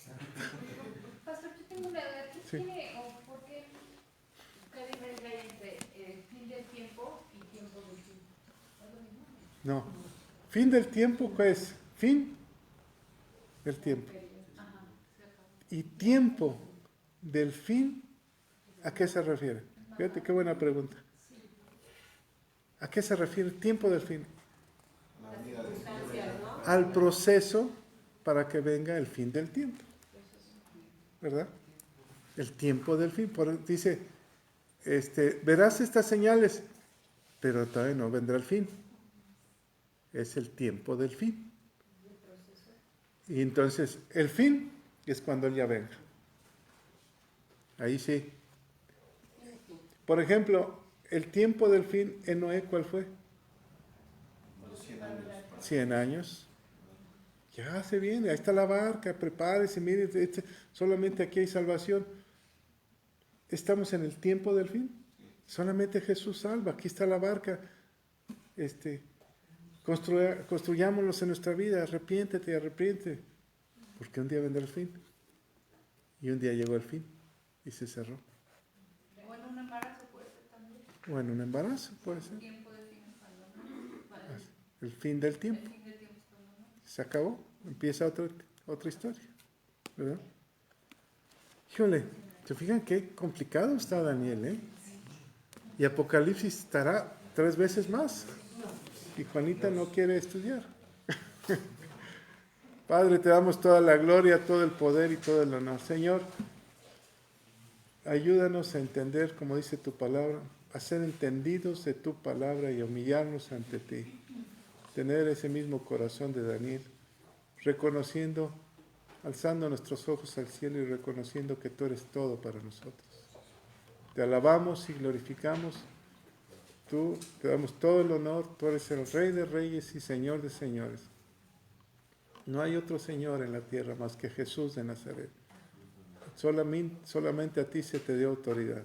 Pastor, yo tengo una duda. ¿Qué Sí. tiene o por qué diferencia hay entre fin del tiempo y tiempo del fin? ¿Es lo mismo? No. Fin del tiempo, ¿qué es? Fin del tiempo. Ajá, se acabó. Y tiempo del fin, ¿a qué se refiere? Fíjate qué buena pregunta. ¿A qué se refiere el tiempo del fin? Al proceso para que venga el fin del tiempo. ¿Verdad? El tiempo del fin. Dice, verás estas señales, pero todavía no vendrá el fin. Es el tiempo del fin. Y entonces, el fin es cuando Él ya venga. Ahí sí. Por ejemplo, el tiempo del fin en Noé, ¿cuál fue? 100 años. Ya se viene, ahí está la barca, prepárese, mire, solamente aquí hay salvación. Estamos en el tiempo del fin. Solamente Jesús salva, aquí está la barca. Construyámoslos en nuestra vida, arrepiéntete, porque un día vendrá el fin. Y un día llegó el fin y se cerró. O en un embarazo puede ser también. O en un embarazo puede ser. El tiempo del fin es cuando no. El fin del tiempo. El fin del tiempo es cuando no. Se acabó, empieza otra historia, ¿verdad? Híjole, ¿se fijan qué complicado está Daniel, eh? Y Apocalipsis estará 3 veces más. Y Juanita no quiere estudiar. Padre, te damos toda la gloria, todo el poder y todo el honor. Señor, ayúdanos a entender, como dice tu palabra, a ser entendidos de tu palabra y a humillarnos ante ti. Tener ese mismo corazón de Daniel, reconociendo, alzando nuestros ojos al cielo y reconociendo que tú eres todo para nosotros. Te alabamos y glorificamos. Tú te damos todo el honor, tú eres el Rey de Reyes y Señor de Señores. No hay otro Señor en la tierra más que Jesús de Nazaret. Solamente a ti se te dio autoridad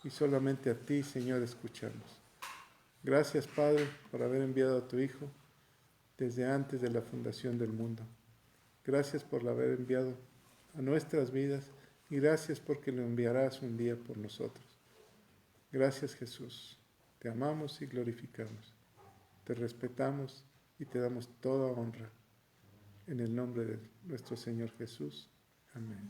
y solamente a ti, Señor, escuchamos. Gracias, Padre, por haber enviado a tu Hijo desde antes de la fundación del mundo. Gracias por haber enviado a nuestras vidas y gracias porque lo enviarás un día por nosotros. Gracias, Jesús. Te amamos y glorificamos. Te respetamos y te damos toda honra. En el nombre de nuestro Señor Jesús. Amén.